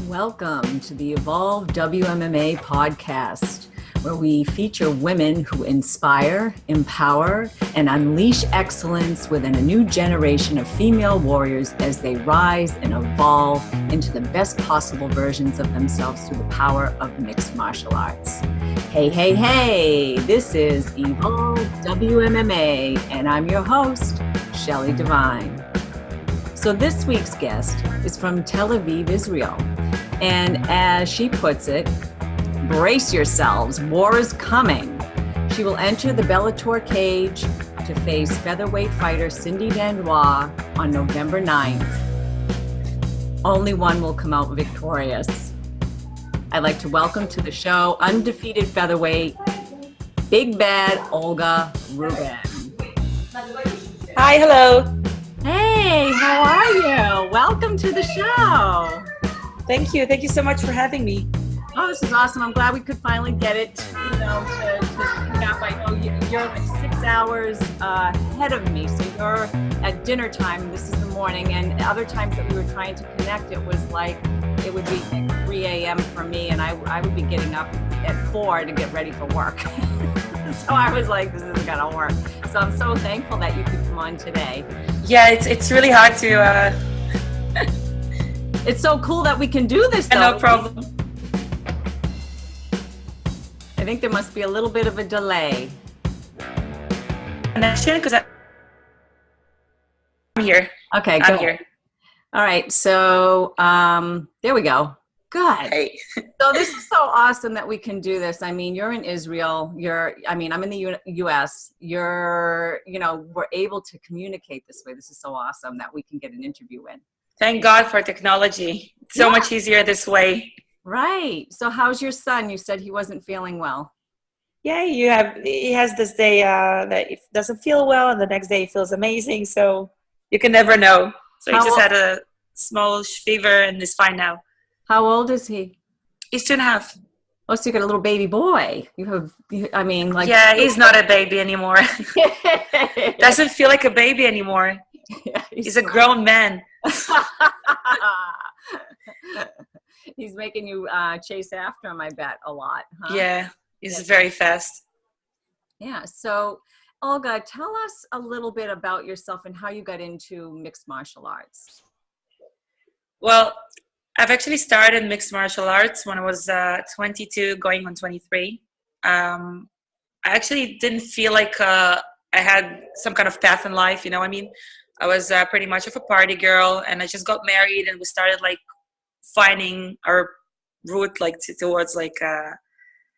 Welcome to the Evolve WMMA podcast, where we feature women who inspire, empower, and unleash excellence within a new generation of female warriors as they rise and evolve into the best possible versions of themselves through the power of mixed martial arts. Hey, hey, hey, this is Evolve WMMA, and I'm your host, Shelly Devine. So this week's guest is from Tel Aviv, Israel. And as she puts it, brace yourselves, war is coming. She will enter the Bellator cage to face Featherweight Fighter Cindy Dandois on November 9th. Only one will come out victorious. I'd like to welcome to the show Undefeated Featherweight, Big Bad Olga Rubin. Hi, hello. Hey, how are you? Welcome to the show. Thank you. Thank you so much for having me. Oh, this is awesome. I'm glad we could finally get it, to pick up. I know you're like 6 hours ahead of me, so you're at dinner time. This is the morning, and other times that we were trying to connect, it was like, it would be like 3 a.m. for me, and I would be getting up at 4 to get ready for work. So I was like, this isn't gonna work. So I'm so thankful that you could come on today. Yeah, it's really hard to... It's so cool that we can do this, though. No problem. I think there must be a little bit of a delay. Connection, because I'm here. Okay, I'm good. here. All right, so there we go. Good. Hey. So this is so awesome that we can do this. I mean, you're in Israel. I'm in the U.S. We're able to communicate this way. This is so awesome that we can get an interview in. Thank God for technology. It's so much easier this way. Right. So how's your son? You said he wasn't feeling well. Yeah, he has this day that he doesn't feel well, and the next day he feels amazing. So you can never know. So he just had a small fever and is fine now. How old is he? He's 2.5. Oh, so you got a little baby boy. Yeah, he's not a baby anymore. Doesn't feel like a baby anymore. Yeah, he's a grown man. He's making you chase after him, I bet, a lot, huh? Yeah, he's very fast. Yeah. So, Olga, tell us a little bit about yourself and how you got into mixed martial arts. Well, I've actually started mixed martial arts when I was 22, going on 23. I actually didn't feel like I had some kind of path in life, you know what I mean? I was pretty much of a party girl, and I just got married, and we started like finding our route towards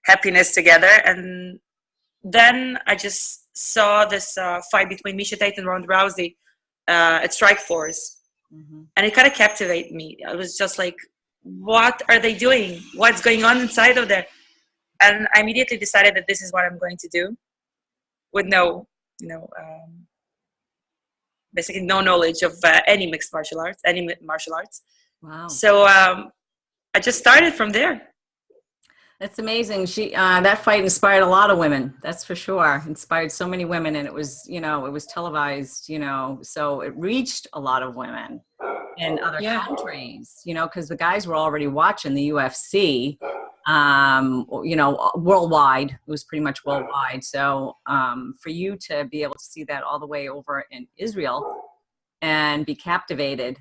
happiness together. And then I just saw this fight between Misha Tate and Ronda Rousey at Strike Force. Mm-hmm. And it kind of captivated me. I was just like, what are they doing? What's going on inside of there? And I immediately decided that this is what I'm going to do, with basically no knowledge of any martial arts. Wow. So I just started from there. That's amazing. That fight inspired a lot of women. That's for sure. Inspired so many women, and it was televised, so it reached a lot of women in other countries, because the guys were already watching the UFC, worldwide. It was pretty much worldwide. So for you to be able to see that all the way over in Israel and be captivated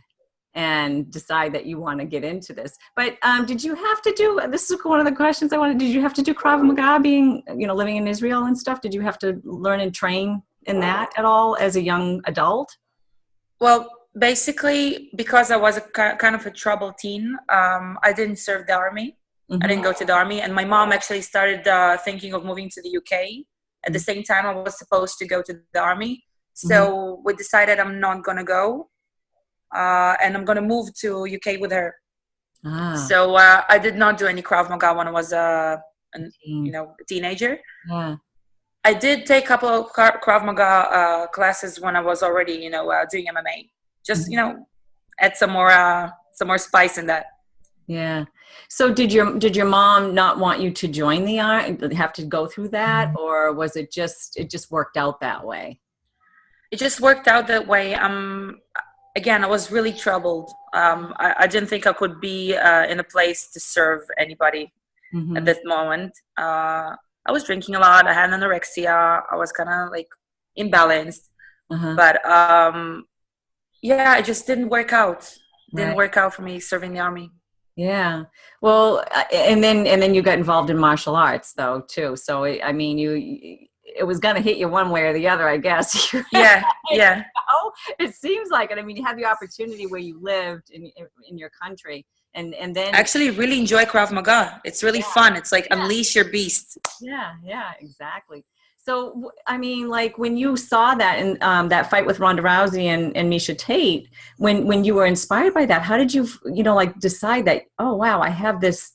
and decide that you want to get into this. But did you have to do, this is one of the questions I wanted, did you have to do Krav Maga being, living in Israel and stuff? Did you have to learn and train in that at all as a young adult? Well, basically, because I was a kind of a troubled teen, I didn't serve the army. Mm-hmm. I didn't go to the army. And my mom actually started thinking of moving to the UK. At the same time, I was supposed to go to the army. So we decided I'm not going to go. And I'm going to move to UK with her. So I did not do any Krav Maga when I was a teenager. Yeah. I did take a couple of Krav Maga classes when I was already, doing MMA. Just, add some more spice in that. Yeah. So did your mom not want you to join the army? Have to go through that, or was it just worked out that way? It just worked out that way. again, I was really troubled. I didn't think I could be in a place to serve anybody at this moment. I was drinking a lot. I had anorexia. I was kind of like imbalanced. But yeah, it just didn't work out. Didn't work out for me serving the army. Yeah. Well, and then you got involved in martial arts though too. So I mean, it was going to hit you one way or the other, I guess. Yeah. Yeah. Oh, it seems like it. I mean, you had the opportunity where you lived in your country, and then I actually really enjoy Krav Maga. It's really fun. It's like unleash your beast. Yeah, exactly. So, I mean, like when you saw that in that fight with Ronda Rousey and Miesha Tate, when you were inspired by that, how did you, like decide that, oh, wow, I have this,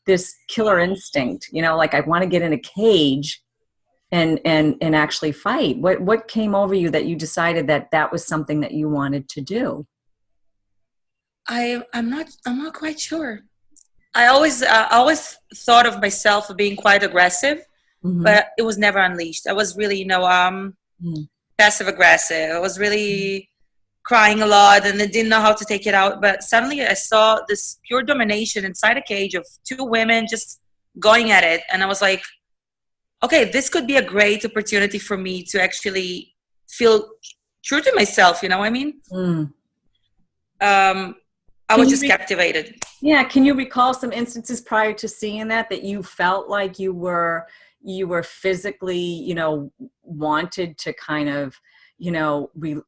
this killer instinct, like I want to get in a cage and actually fight? What came over you that you decided that was something that you wanted to do? I'm not quite sure. I always thought of myself as being quite aggressive, but it was never unleashed. I was really, passive aggressive. I was really crying a lot and I didn't know how to take it out. But suddenly I saw this pure domination inside a cage of two women just going at it. And I was like, okay, this could be a great opportunity for me to actually feel true to myself. You know what I mean? I was just captivated. Yeah. Can you recall some instances prior to seeing that you felt like you were physically, wanted to kind of,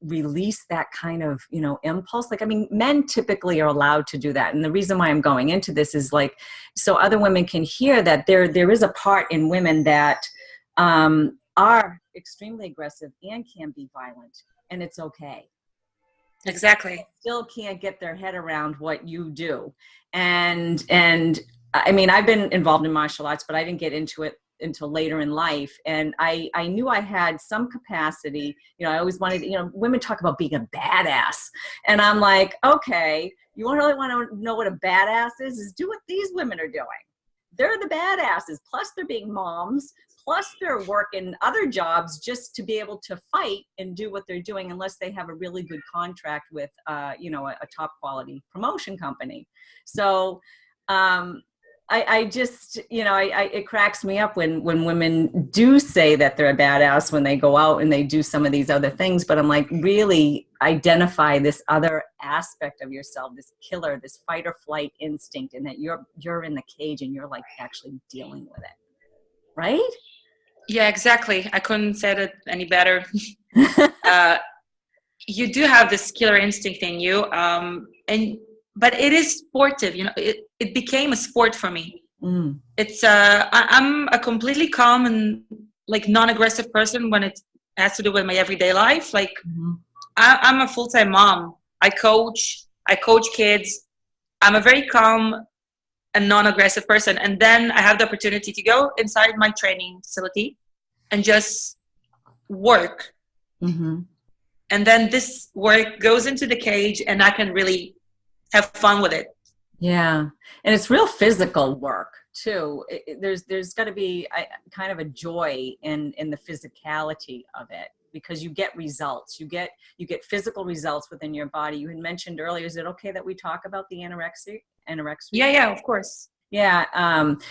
release that kind of, impulse? Like, I mean, men typically are allowed to do that. And the reason why I'm going into this is like, so other women can hear that there is a part in women that are extremely aggressive and can be violent, and it's okay. Exactly. Still can't get their head around what you do. And I mean, I've been involved in martial arts, but I didn't get into it until later in life. And I knew I had some capacity. I always wanted, women talk about being a badass. And I'm like, okay, you really want to know what a badass is do what these women are doing. They're the badasses. Plus they're being moms. Plus they're working other jobs just to be able to fight and do what they're doing, unless they have a really good contract with, a top quality promotion company. So I just, it cracks me up when women do say that they're a badass when they go out and they do some of these other things. But I'm like, really identify this other aspect of yourself, this killer, this fight or flight instinct, and that you're in the cage and you're like actually dealing with it. Right? Yeah, exactly. I couldn't say it any better. You do have this killer instinct in you. But it is sportive, it became a sport for me. It's I'm a completely calm and like non-aggressive person when it has to do with my everyday life. Like I'm a full-time mom. I coach kids. I'm a very calm and non-aggressive person. And then I have the opportunity to go inside my training facility and just work. And then this work goes into the cage and I can really have fun with it. Yeah. And it's real physical work too. There's got to be kind of a joy in the physicality of it, because you get results. You get physical results within your body. You had mentioned earlier, is it okay that we talk about the anorexia? Yeah, of course. Yeah.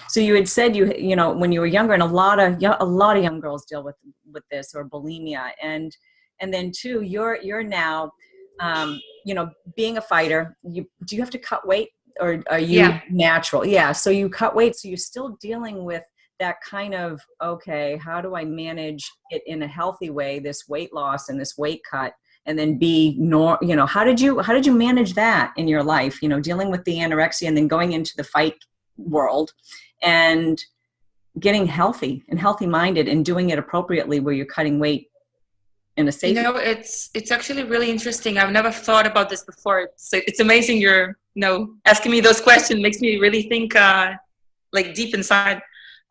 So you had said when you were younger, and a lot of young girls deal with this, or bulimia, and then too, you're now being a fighter, do you have to cut weight, or are you natural? Yeah. So you cut weight. So you're still dealing with that kind of, okay, how do I manage it in a healthy way, this weight loss and this weight cut, and then how did you manage that in your life, dealing with the anorexia and then going into the fight world and getting healthy and healthy minded and doing it appropriately where you're cutting weight in a safe way? It's actually really interesting. I've never thought about this before. It's amazing you're asking me those questions. Makes me really think like deep inside.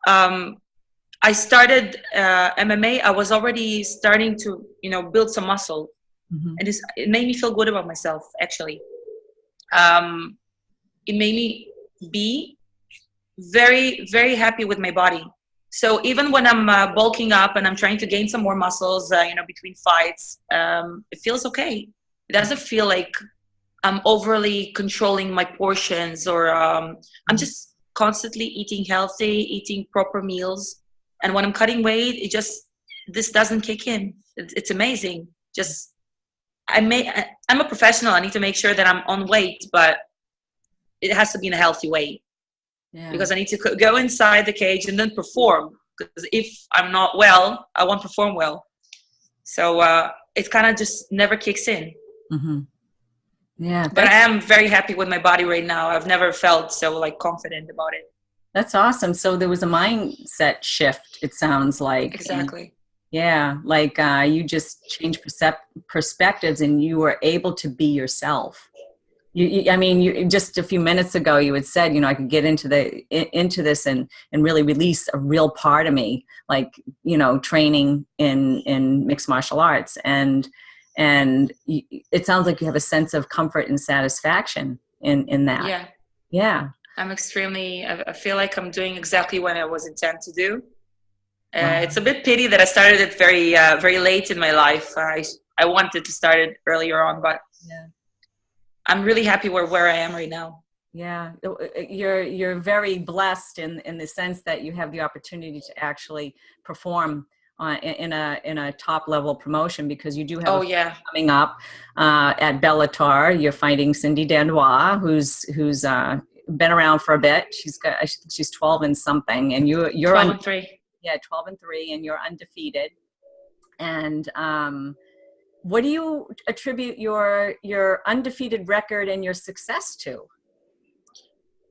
I started MMA. I was already starting to build some muscle, and it made me feel good about myself. Actually, it made me be very, very happy with my body. So even when I'm bulking up and I'm trying to gain some more muscles, between fights, it feels okay. It doesn't feel like I'm overly controlling my portions, or I'm just constantly eating healthy, eating proper meals. And when I'm cutting weight, this doesn't kick in. It's amazing. Just, I'm a professional. I need to make sure that I'm on weight, but it has to be in a healthy way. Yeah. Because I need to go inside the cage and then perform. Because if I'm not well, I won't perform well. So it kind of just never kicks in. Mm-hmm. Yeah, but I am very happy with my body right now. I've never felt so like confident about it. That's awesome. So there was a mindset shift, it sounds like. Exactly. And, yeah, like you just changed perspectives, and you were able to be yourself. I mean, you just a few minutes ago you had said, I could get into this and really release a real part of me, like, training in mixed martial arts, and it sounds like you have a sense of comfort and satisfaction in that. Yeah. Yeah. I feel like I'm doing exactly what I was intended to do. Wow. It's a bit pity that I started it very, very late in my life. I wanted to start it earlier on, but yeah. I'm really happy where I am right now. Yeah, you're very blessed in the sense that you have the opportunity to actually perform in a top level promotion, because you do have coming up at Bellator. You're fighting Cindy Dandois, who's been around for a bit. She's 12 and something, and you're 12 and 3. Yeah, 12 and 3, and you're undefeated. And what do you attribute your undefeated record and your success to?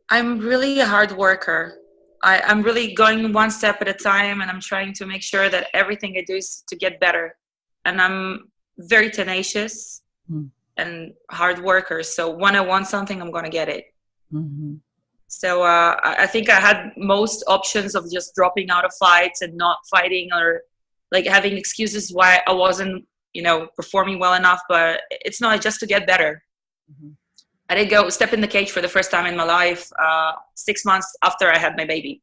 I'm really a hard worker. I'm really going one step at a time, and I'm trying to make sure that everything I do is to get better. And I'm very tenacious and hard worker. So when I want something, I'm going to get it. Mm-hmm. So I think I had most options of just dropping out of fights and not fighting, or like having excuses why I wasn't, performing well enough, but it's not, just to get better. Mm-hmm. I did go step in the cage for the first time in my life 6 months after I had my baby.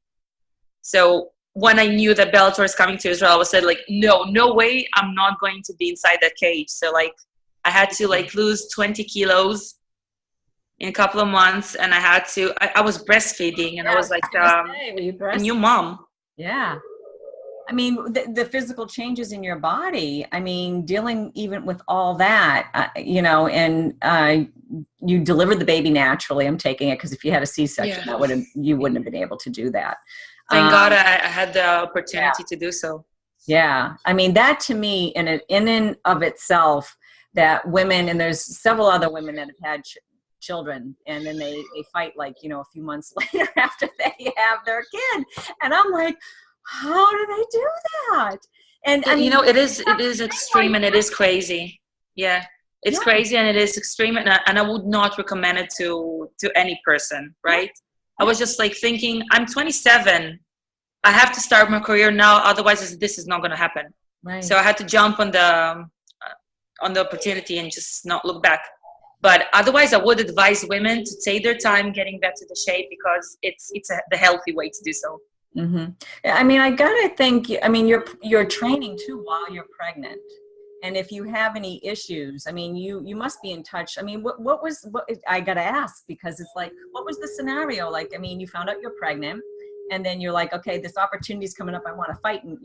So when I knew that Bellator is coming to Israel, I was said like, no way, I'm not going to be inside that cage. So like I had to like lose 20 kilos in a couple of months, and I was breastfeeding, and I was like a new mom. Yeah. I mean, the physical changes in your body, I mean, dealing even with all that, and you delivered the baby naturally. I'm taking it, because if you had a C-section, you wouldn't have been able to do that. Thank God I had the opportunity to do so. Yeah. I mean, that to me, in and of itself, that women, and there's several other women that have had children, and then they fight like, a few months later after they have their kid. And I'm like, how do they do that? And I mean, it is extreme, and it is crazy. Yeah, it's crazy, and it is extreme, and I would not recommend it to any person, right? I was just like thinking, I'm 27. I have to start my career now, otherwise this is not going to happen. Right. So I had to jump on the opportunity and just not look back. But otherwise, I would advise women to take their time getting back to the shape, because it's the healthy way to do so. Mm-hmm. I mean, I gotta think. I mean, you're training too while you're pregnant, and if you have any issues, I mean, you must be in touch. I mean, what I gotta ask, because it's like, what was the scenario like? I mean, you found out you're pregnant, and then you're like, okay, this opportunity's coming up. I want to fight, and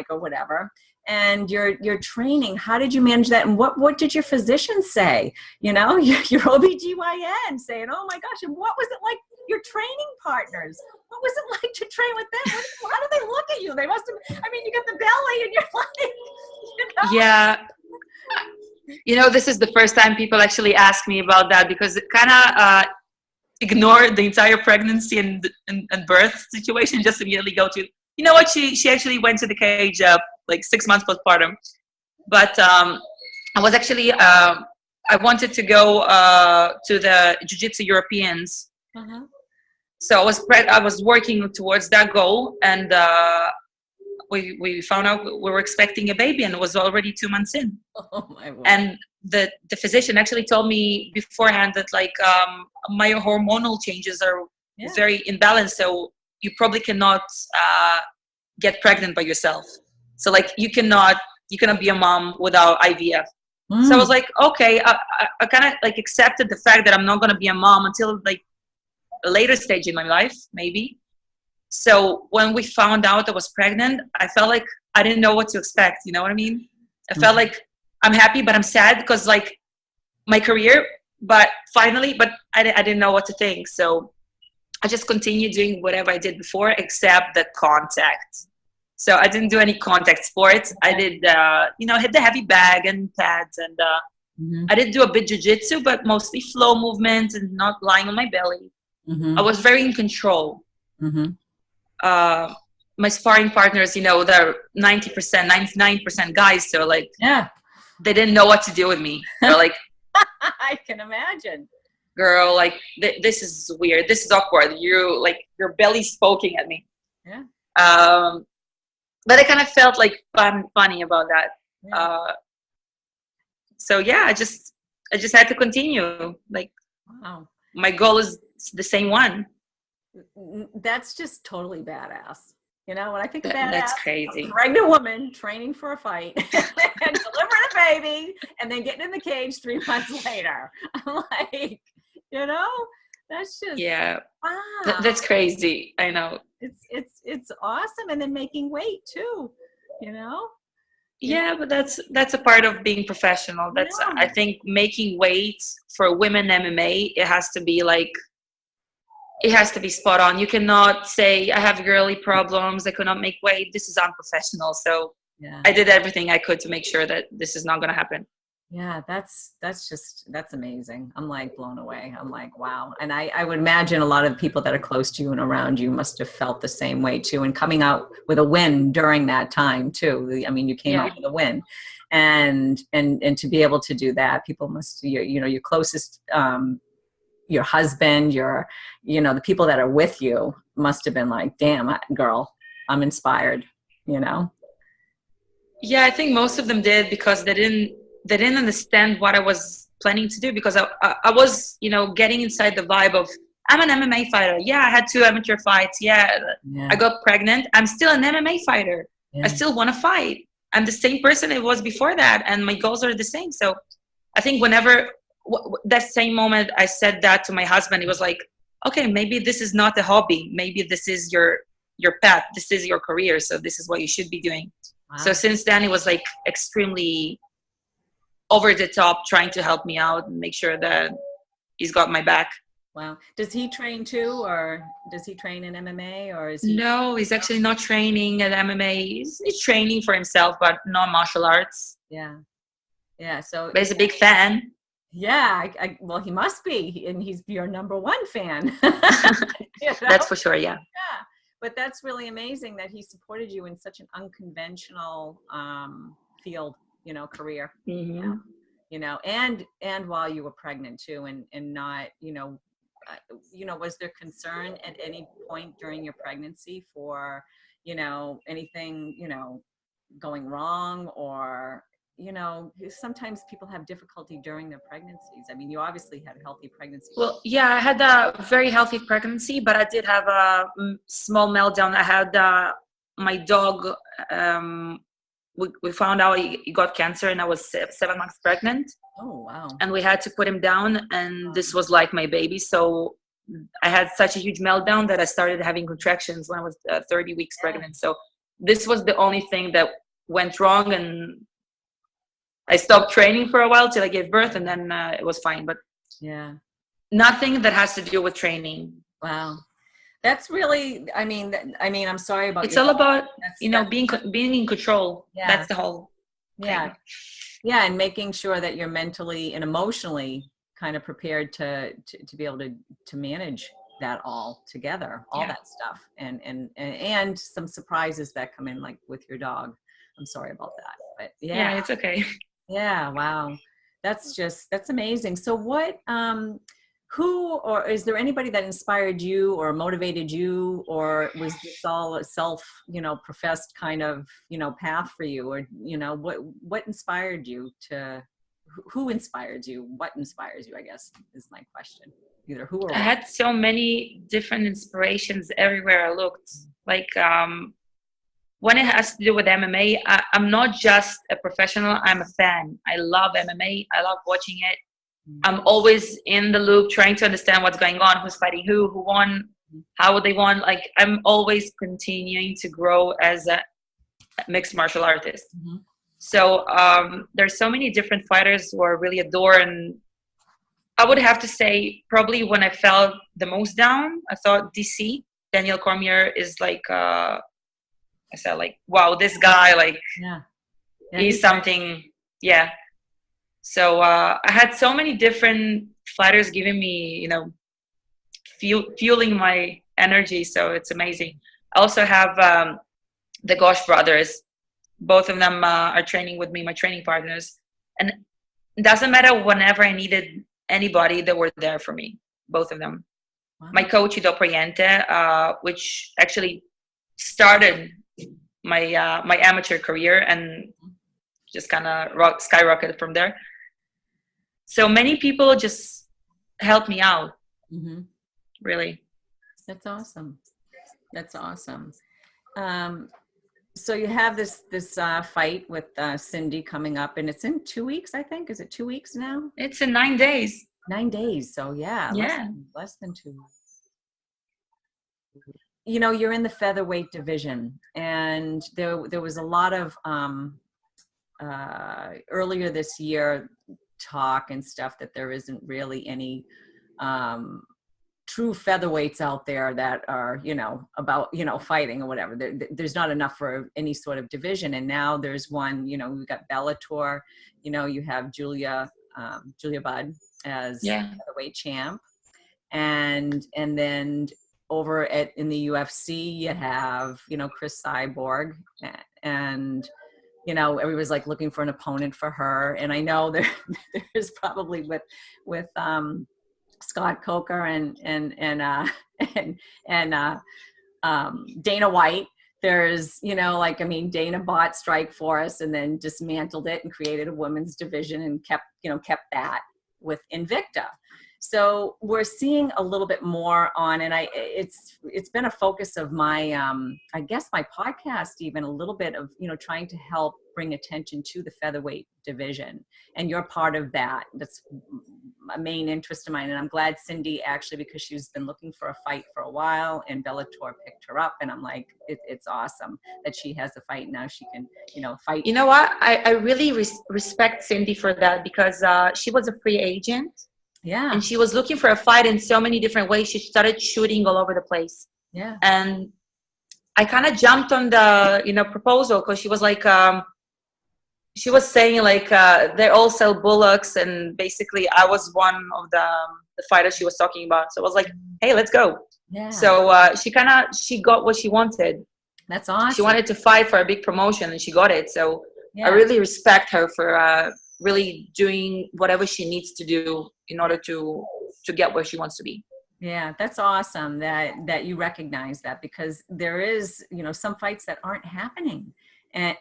or whatever. And you're training. How did you manage that? And what did your physician say? Your OBGYN saying, oh my gosh, and what was it like? Your training partners, what was it like to train with them? How do they look at you? They must have, I mean, you got the belly and you're like, Yeah. This is the first time people actually ask me about that, because it kind of ignored the entire pregnancy and birth situation, just immediately go to, what, she actually went to the cage like 6 months postpartum. But I was actually, I wanted to go to the Jiu-Jitsu Europeans. Uh-huh. So I was working towards that goal, and we found out we were expecting a baby, and it was already 2 months in. Oh my God. And the physician actually told me beforehand that like my hormonal changes are very imbalanced, so you probably cannot get pregnant by yourself. So like you cannot be a mom without IVF. So I was like, okay, I kind of like accepted the fact that I'm not going to be a mom until like a later stage in my life, maybe. So when we found out I was pregnant, I felt like I didn't know what to expect. You know what I mean? I felt like I'm happy, but I'm sad because like my career, but I didn't know what to think. So I just continued doing whatever I did before, except the contact. So I didn't do any contact sports. I did, hit the heavy bag and pads, and I did do a bit jiu-jitsu, but mostly flow movements and not lying on my belly. I was very in control. My sparring partners, they're 90%, 99% guys. So like, they didn't know what to do with me. They're like, I can imagine. Girl, like this is weird. This is awkward. Your belly's poking at me. Yeah. But I kind of felt like funny about that. Yeah. So yeah, I just had to continue. Like, wow. My goal is the same one. That's just totally badass. When I think of that's crazy. A pregnant woman training for a fight and delivering a baby and then getting in the cage 3 months later. I'm like, that's just wow. That's crazy. I know. It's awesome, and then making weight too. Yeah, but that's a part of being professional. I think making weight for women MMA, it has to be spot on. You cannot say I have girly problems, I could not make weight. This is unprofessional. So I did everything I could to make sure that this is not going to happen. Yeah, that's amazing. I'm like blown away. I'm like, wow. And I would imagine a lot of people that are close to you and around you must have felt the same way too. And coming out with a win during that time too. I mean, you came out with a win, and to be able to do that, people must, your closest, your husband, the people that are with you must have been like, damn, girl, I'm inspired, Yeah, I think most of them did, because they didn't understand what I was planning to do, because I was, getting inside the vibe of, I'm an MMA fighter. Yeah, I had 2 amateur fights. Yeah, I got pregnant. I'm still an MMA fighter. I still want to fight. I'm the same person I was before that, and my goals are the same. So I think whenever that same moment I said that to my husband, he was like, okay, maybe this is not a hobby. Maybe this is your path. This is your career. So this is what you should be doing. Wow. So since then, he was like extremely over the top, trying to help me out and make sure that he's got my back. Wow. Does he train too, or does he train in MMA, or is he? No, he's actually not training at MMA. He's training for himself, but not martial arts. Yeah. Yeah. So. But he's a big fan. Yeah. Well, he must be, and he's your number 1 fan. That's for sure. Yeah. Yeah. But that's really amazing that he supported you in such an unconventional field, career. And while you were pregnant too, and not, was there concern at any point during your pregnancy for, anything, going wrong, or, sometimes people have difficulty during their pregnancies. I mean, you obviously had a healthy pregnancy. Well, yeah, I had a very healthy pregnancy, but I did have a small meltdown. I had my dog, we found out he got cancer, and I was 7 months pregnant. Oh, wow. And we had to put him down, and this was like my baby. So I had such a huge meltdown that I started having contractions when I was 30 weeks pregnant. So this was the only thing that went wrong, and I stopped training for a while till I gave birth, and then it was fine. But nothing that has to do with training. Wow. That's really, I mean, I'm sorry about. It's all about, being in control. Yeah. That's the whole thing. Yeah. And making sure that you're mentally and emotionally kind of prepared to be able to manage that all together, all that stuff. And some surprises that come in, like with your dog. I'm sorry about that, but yeah, it's okay. Yeah. Wow. That's amazing. So what, who, or is there anybody that inspired you or motivated you, or was this all a self, professed kind of, path for you, or, what inspired you to, who inspired you? What inspires you, I guess, is my question. Either who or what. I had so many different inspirations everywhere I looked. Like, when it has to do with MMA, I'm not just a professional, I'm a fan. I love MMA, I love watching it. I'm always in the loop trying to understand what's going on, who's fighting who won, how would they won. Like, I'm always continuing to grow as a mixed martial artist. So there's so many different fighters who I really adore, and I would have to say probably when I felt the most down, I thought DC, Daniel Cormier, is like, I said, like, wow, this guy, like, he's something, yeah. So I had so many different fighters giving me, you know, fueling my energy. So it's amazing. I also have the Gosh brothers. Both of them are training with me, my training partners. And it doesn't matter, whenever I needed anybody, they were there for me, both of them. Wow. My coach, Ido Priente, which actually started my my amateur career and just kind of skyrocketed from there. So many people just helped me out. Really. That's awesome. That's awesome. So you have this fight with Cindy coming up, and it's in 2 weeks, I think. Is it 2 weeks now? It's in 9 days. 9 days. So yeah. Less than 2 weeks. You know, you're in the featherweight division, and there was a lot of earlier this year talk and stuff that there isn't really any true featherweights out there that are, you know, about, you know, fighting or whatever. There's not enough for any sort of division, and now there's one. You know, we've got Bellator. You know, you have Julia Budd as featherweight champ, and then over in the UFC, you have, you know, Chris Cyborg, and, you know, everybody's like looking for an opponent for her. And I know there's probably with Scott Coker and Dana White, there's, you know, like, I mean, Dana bought Strikeforce and then dismantled it and created a women's division and kept that with Invicta. So we're seeing a little bit more on, and it's been a focus of my, I guess my podcast, even a little bit of, you know, trying to help bring attention to the featherweight division. And you're part of that. That's a main interest of mine. And I'm glad Cindy, actually, because she's been looking for a fight for a while, and Bellator picked her up. And I'm like, it's awesome that she has a fight now. She can, you know, fight. You know what? I really respect Cindy for that, because she was a free agent. Yeah. And she was looking for a fight in so many different ways. She started shooting all over the place. Yeah. And I kind of jumped on the, you know, proposal, because she was like, she was saying like, they all sell bullocks. And basically I was one of the fighters she was talking about. So I was like, hey, let's go. Yeah. So she got what she wanted. That's awesome. She wanted to fight for a big promotion, and she got it. So I really respect her for really doing whatever she needs to do in order to get where she wants to be. Yeah, that's awesome that you recognize that, because there is, you know, some fights that aren't happening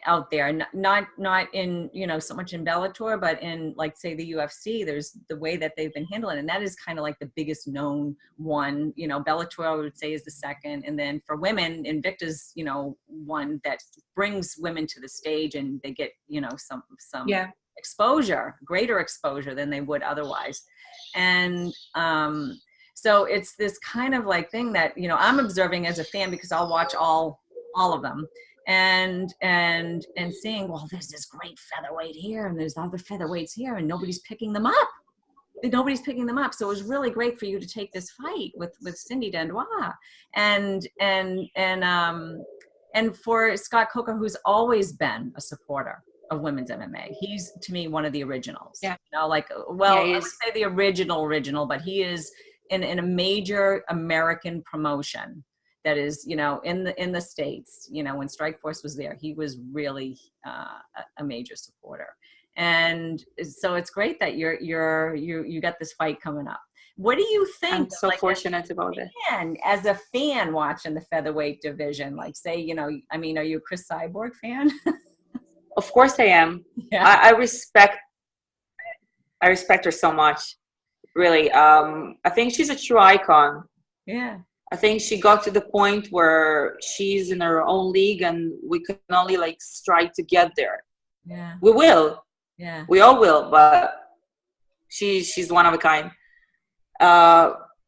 out there, not in, you know, so much in Bellator, but in, like, say, the UFC. There's the way that they've been handling, and that is kind of like the biggest known one. You know, Bellator, I would say, is the second, and then for women, Invicta's, you know, one that brings women to the stage, and they get, you know, some exposure, greater exposure than they would otherwise. And so it's this kind of like thing that, you know, I'm observing as a fan, because I'll watch all of them, and seeing, well, there's this great featherweight here, and there's other featherweights here, and nobody's picking them up. So it was really great for you to take this fight with Cindy Dandois, and for Scott Coker, who's always been a supporter of women's MMA. He's, to me, one of the originals. Yeah. You know, like, well, I would say the original, but he is in a major American promotion that is, you know, in the States. You know, when Strikeforce was there, he was really a major supporter. And so it's great that you got this fight coming up. What do you think? I'm so fortunate about it. As a fan watching the featherweight division, like, say, you know, I mean, are you a Chris Cyborg fan? Of course I am. Yeah. I respect her so much, really. I think she's a true icon. Yeah. I think she got to the point where she's in her own league, and we can only like strive to get there. Yeah. We will. Yeah. We all will, but she's one of a kind.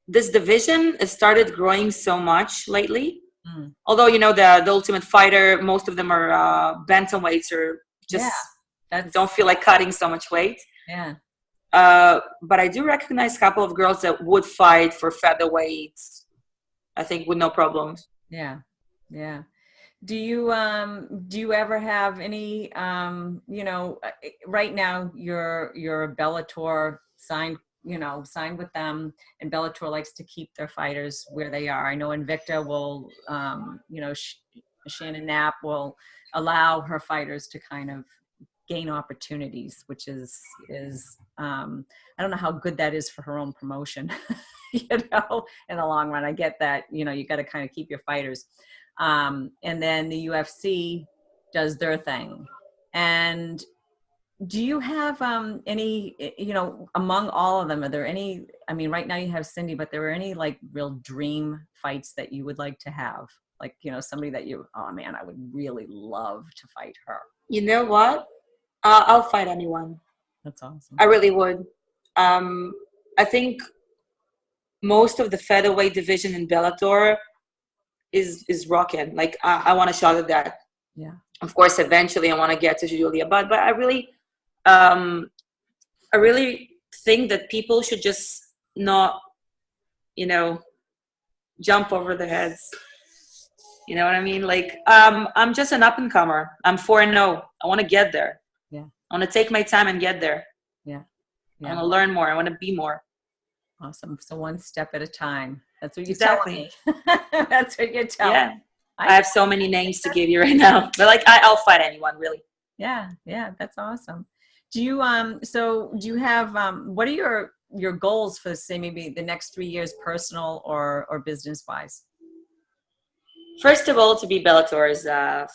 This division has started growing so much lately. Although, you know, the Ultimate Fighter, most of them are bantamweights or just don't feel like cutting so much weight. Yeah. But I do recognize a couple of girls that would fight for featherweights, I think, with no problems. Yeah. Yeah. Do you ever have any, you know, right now you're a Bellator signed with them, and Bellator likes to keep their fighters where they are. I know Invicta will, you know, Shannon Knapp will allow her fighters to kind of gain opportunities, which is I don't know how good that is for her own promotion, you know, in the long run. I get that, you know, you got to kind of keep your fighters. And then the UFC does their thing. And do you have any, you know, among all of them, are there any, I mean, right now you have Cindy, but there are any like real dream fights that you would like to have? Like, you know, somebody that you, oh man, I would really love to fight her. You know what? I'll fight anyone. That's awesome. I really would. I think most of the featherweight division in Bellator is rocking. Like I want a shot at that. Yeah. Of course, eventually I want to get to Julia, but I really think that people should just not, you know, jump over their heads. You know what I mean? Like I'm just an up and comer. I'm 4-0. I want to get there. Yeah. I want to take my time and get there. Yeah. I want to learn more. I want to be more. Awesome. So one step at a time. That's what you tell me. That's what you're telling me. I have so many names to give you right now, but like I'll fight anyone, really. Yeah. Yeah. That's awesome. Do you so do you have what are your goals for, say, maybe the next 3 years, personal or business wise? First of all, to be Bellator's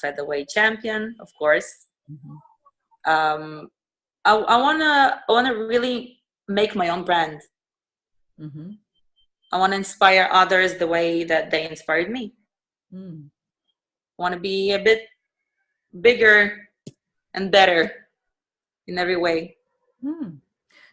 featherweight champion, of course. Mm-hmm. I wanna really make my own brand. Mm-hmm. I want to inspire others the way that they inspired me. Mm. I want to be a bit bigger and better in every way. Mm.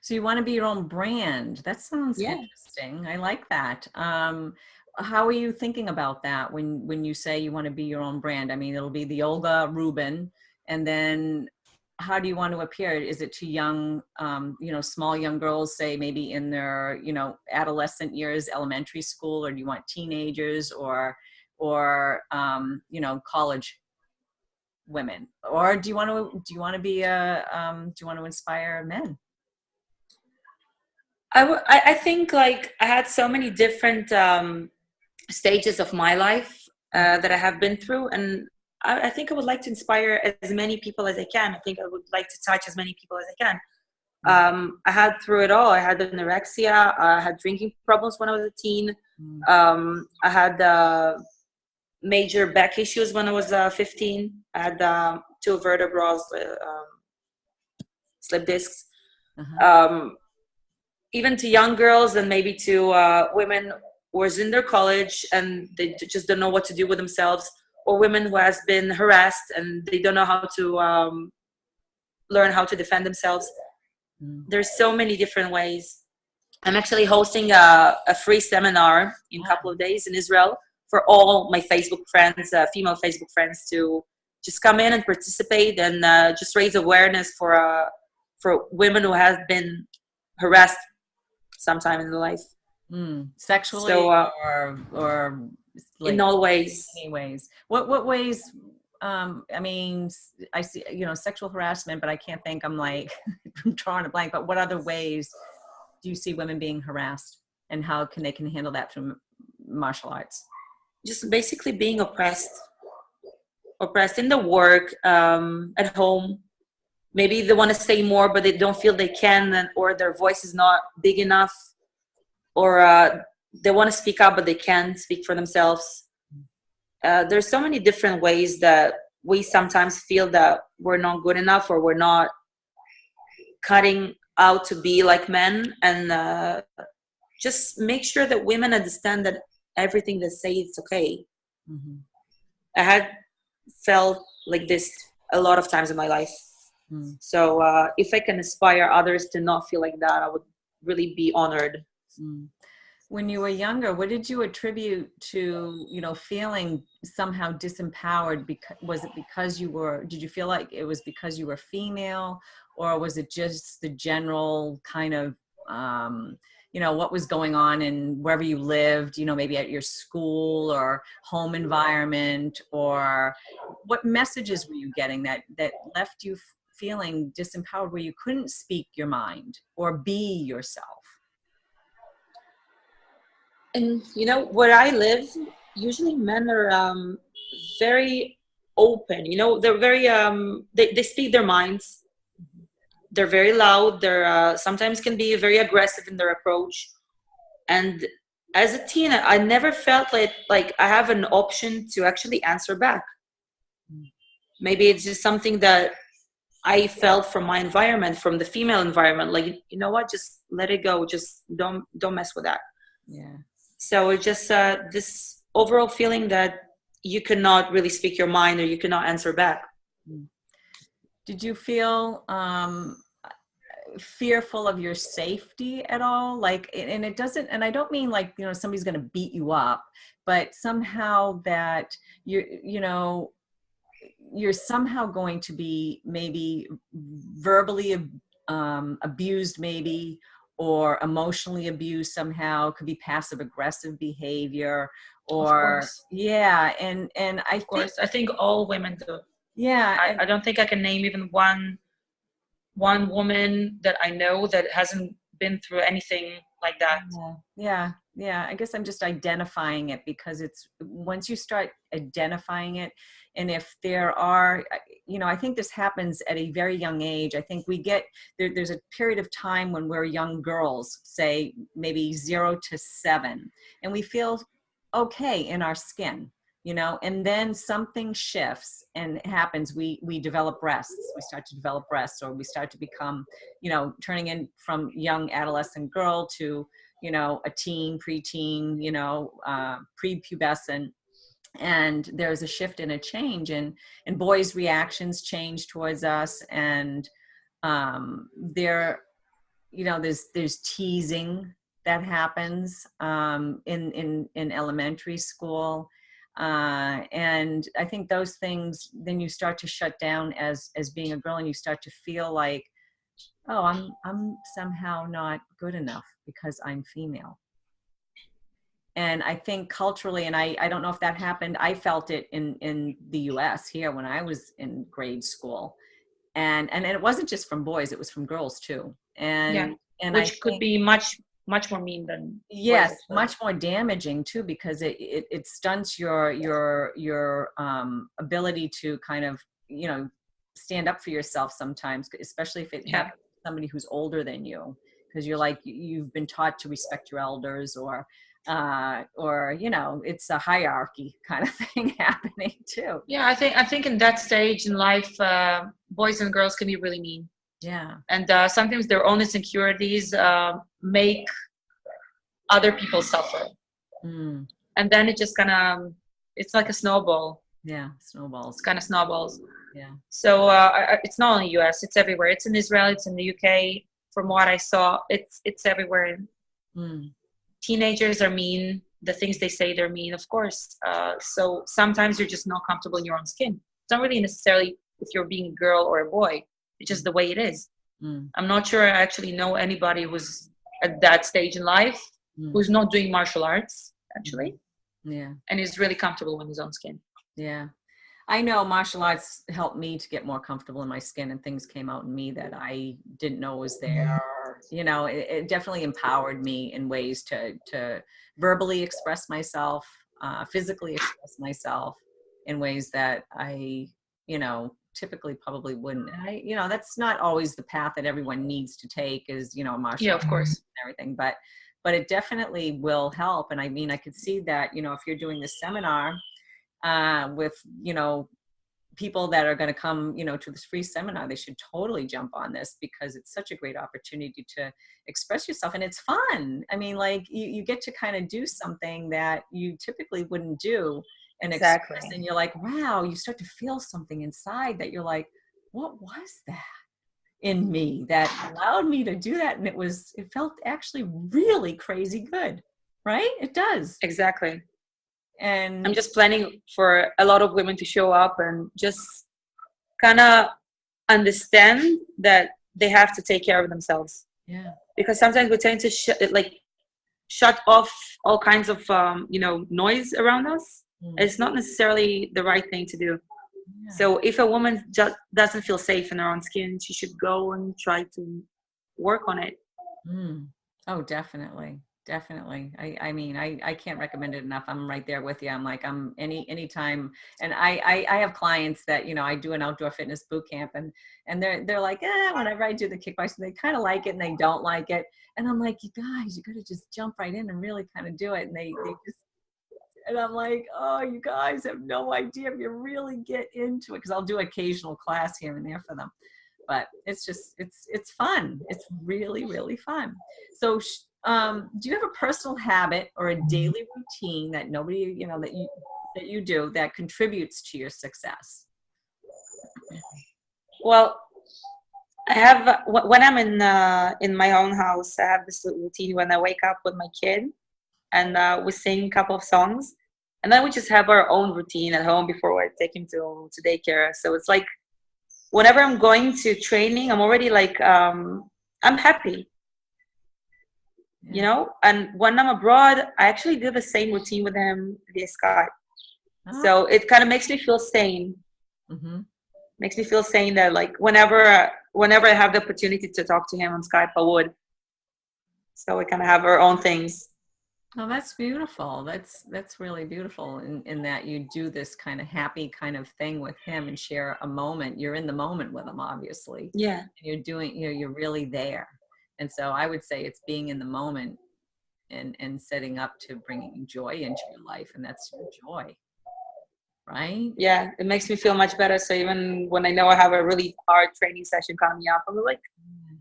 So you want to be your own brand. That sounds interesting. I like that. How are you thinking about that when you say you want to be your own brand? I mean, it'll be the Olga Rubin, and then how do you want to appear? Is it to young, you know, small young girls, say maybe in their, you know, adolescent years, elementary school, or do you want teenagers or you know, college women, or do you want to be do you want to inspire men? I think like I had so many different stages of my life that I have been through, and I think I would like to inspire as many people as I can. I think I would like to touch as many people as I can. I had through it all. I had anorexia. I had drinking problems when I was a teen. I had major back issues when I was 15. I had 2 vertebrae, slip discs. Even to young girls and maybe to women who was in their college and they just don't know what to do with themselves, or women who has been harassed and they don't know how to learn how to defend themselves. There's so many different ways. I'm actually hosting a free seminar in a couple of days in Israel for all my Facebook friends, female Facebook friends, to just come in and participate and just raise awareness for women who have been harassed sometime in their life. Sexually, so, or like, in all ways. Any ways. What ways? I mean, I see, you know, sexual harassment, but I can't think. I'm like, I'm drawing a blank. But what other ways do you see women being harassed, and how they can handle that through martial arts? Just basically being oppressed in the work, at home. Maybe they want to say more, but they don't feel they can, or their voice is not big enough, or they want to speak up, but they can't speak for themselves. There's so many different ways that we sometimes feel that we're not good enough, or we're not cutting out to be like men. And just make sure that women understand that everything that say it's okay. Mm-hmm. I had felt like this a lot of times in my life. Mm. So if I can inspire others to not feel like that, I would really be honored. Mm. When you were younger, what did you attribute to, feeling somehow disempowered? Because was it because did you feel like it was because you were female, or was it just the general kind of, what was going on in wherever you lived, maybe at your school or home environment, or what messages were you getting that left you feeling disempowered, where you couldn't speak your mind or be yourself? And where I live, usually men are very open. They're very they speak their minds. They're very loud. They're sometimes can be very aggressive in their approach. And as a teen, I never felt like I have an option to actually answer back. Maybe it's just something that I felt from my environment, from the female environment. Like, you know what? Just let it go. Just don't mess with that. Yeah. So it's just this overall feeling that you cannot really speak your mind, or you cannot answer back. Did you feel fearful of your safety at all? Like, and it doesn't, and I don't mean like, somebody's going to beat you up, but somehow that you're somehow going to be maybe verbally abused, maybe, or emotionally abused somehow. Could be passive aggressive behavior, or yeah. And I think all women do. Yeah. I don't think I can name even one woman that I know that hasn't been through anything like that. Yeah. I guess I'm just identifying it, because it's once you start identifying it, and if there are, I think this happens at a very young age. I think we get there's a period of time when we're young girls, say maybe 0 to 7, and we feel okay in our skin, and then something shifts and it happens. We develop breasts. We start to develop breasts, or we start to become, turning in from young adolescent girl to, a teen, preteen, prepubescent. And there's a shift and a change, and boys' reactions change towards us. And there's teasing that happens in elementary school. And I think those things, then you start to shut down as being a girl, and you start to feel like, oh, I'm somehow not good enough because I'm female. And I think culturally, and I don't know if that happened, I felt it in the US here when I was in grade school. And it wasn't just from boys, it was from girls too. And which could be much more mean than yes, much more damaging too, because it stunts your ability to kind of, stand up for yourself sometimes, especially if it happens to somebody who's older than you, because you've been taught to respect your elders, or it's a hierarchy kind of thing happening too. Yeah, I think in that stage in life, boys and girls can be really mean. Yeah. And sometimes their own insecurities make other people suffer. And then it just kind of, it's like a snowball. Yeah, snowballs. It's kind of snowballs. Yeah. So it's not only US, it's everywhere. It's in Israel, it's in the UK. From what I saw, it's everywhere. Teenagers are mean. The things they say, they're mean, of course. So sometimes you're just not comfortable in your own skin. It's not really necessarily if you're being a girl or a boy. It's just the way it is. I'm not sure I actually know anybody who's at that stage in life who's not doing martial arts, actually. Yeah. And is really comfortable in his own skin. Yeah. I know martial arts helped me to get more comfortable in my skin, and things came out in me that I didn't know was there. It definitely empowered me in ways to verbally express myself, physically express myself in ways that I, typically probably wouldn't. And that's not always the path that everyone needs to take, is, martial arts, of course, and everything, but it definitely will help. And I mean, I could see that, if you're doing this seminar with, people that are going to come, to this free seminar, they should totally jump on this, because it's such a great opportunity to express yourself. And it's fun. I mean, like you get to kind of do something that you typically wouldn't do and Exactly. express, and you're like, wow, you start to feel something inside that you're like, what was that in me that allowed me to do that? And it felt actually really crazy good, right? It does. Exactly. And I'm just planning for a lot of women to show up and just kind of understand that they have to take care of themselves. yeah. Because sometimes we tend to shut off all kinds of noise around us. It's not necessarily the right thing to do. Yeah. So if a woman just doesn't feel safe in her own skin, she should go and try to work on it. Oh, definitely. Definitely. I mean, I can't recommend it enough. I'm right there with you. I'm like, anytime. And I have clients that, I do an outdoor fitness boot camp, and they're like, whenever I do the kickboxing, they kind of like it and they don't like it. And I'm like, you guys, you got to just jump right in and really kind of do it. And they just, and I'm like, oh, you guys have no idea if you really get into it. Cause I'll do occasional class here and there for them, but it's just, it's fun. It's really, really fun. So, do you have a personal habit or a daily routine that nobody, that you do that contributes to your success? Well, I have, when I'm in my own house, I have this routine when I wake up with my kid, and we sing a couple of songs, and then we just have our own routine at home before I take him to daycare. So it's like, whenever I'm going to training, I'm already like, I'm happy. And when I'm abroad, I actually do the same routine with him via Skype. Oh. So it kind of makes me feel sane. Makes me feel sane that like whenever I have the opportunity to talk to him on Skype, I would. So we kind of have our own things. Oh, that's beautiful. That's really beautiful in that you do this kind of happy kind of thing with him and share a moment. You're in the moment with him, obviously. Yeah. You're doing, you're really there. And so I would say it's being in the moment and setting up to bringing joy into your life. And that's your joy, right? Yeah, it makes me feel much better. So even when I know I have a really hard training session coming up, I'm like,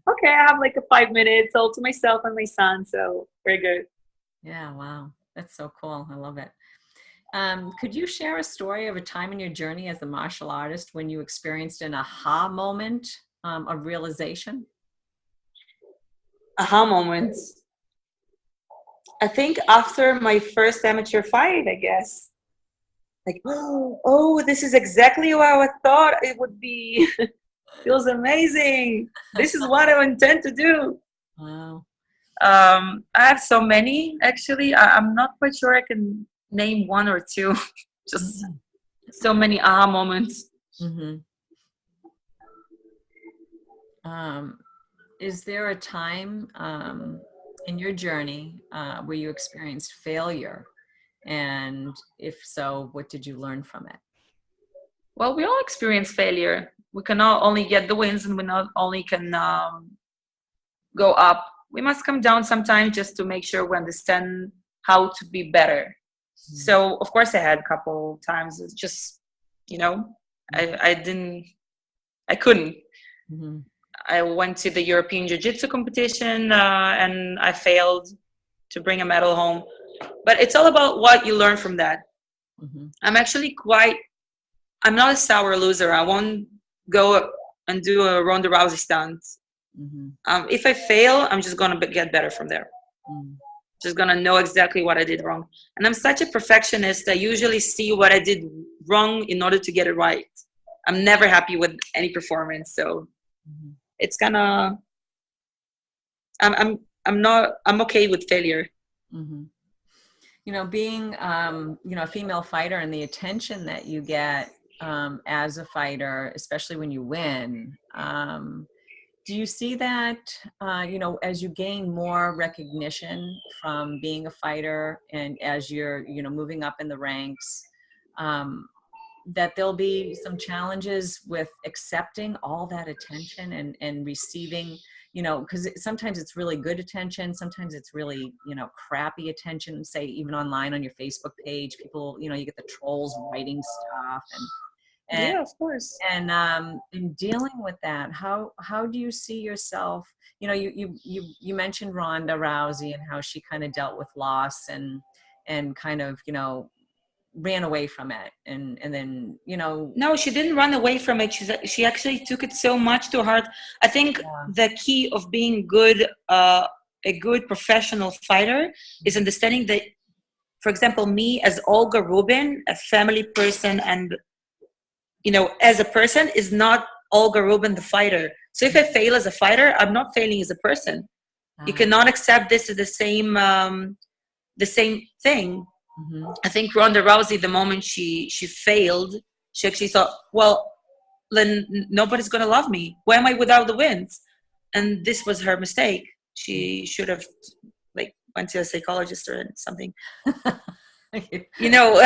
okay, I have like a 5 minutes all to myself and my son. So very good. Yeah, wow. That's so cool. I love it. Could you share a story of a time in your journey as a martial artist when you experienced an aha moment of realization? Aha moments. I think after my first amateur fight, I guess. Like, oh, this is exactly what I thought it would be. Feels amazing. This is what I intend to do. Wow. I have so many, actually. I'm not quite sure I can name one or two. Just so many aha moments. Is there a time in your journey where you experienced failure? And if so, what did you learn from it? Well, we all experience failure. We cannot only get the wins, and we not only can go up. We must come down sometimes just to make sure we understand how to be better. So, of course, I had a couple times. It's just, I couldn't. I went to the European Jiu-Jitsu competition and I failed to bring a medal home. But it's all about what you learn from that. I'm actually I'm not a sour loser. I won't go and do a Ronda Rousey stunt. If I fail, I'm just going to get better from there. Just going to know exactly what I did wrong. And I'm such a perfectionist. I usually see what I did wrong in order to get it right. I'm never happy with any performance. So it's kind of, I'm okay with failure. Being, a female fighter and the attention that you get as a fighter, especially when you win, do you see that, as you gain more recognition from being a fighter and as you're, moving up in the ranks, that there'll be some challenges with accepting all that attention and receiving, because sometimes it's really good attention. Sometimes it's really, crappy attention, say even online on your Facebook page, people, you get the trolls writing stuff. And, yeah, of course. and in dealing with that, how do you see yourself? You know, you mentioned Ronda Rousey and how she kind of dealt with loss and kind of, you know, ran away from it, and then, you know. No, she didn't run away from it. She actually took it so much to heart. I think the key of being good, a good professional fighter, is understanding that, for example, me as Olga Rubin, a family person, and, you know, as a person, is not Olga Rubin the fighter. So if I fail as a fighter, I'm not failing as a person. You cannot accept this as the same thing. Mm-hmm. I think Ronda Rousey, the moment she failed, she actually thought, well, then nobody's going to love me. Why am I without the wins? And this was her mistake. She should have, like, went to a psychologist or something. You know,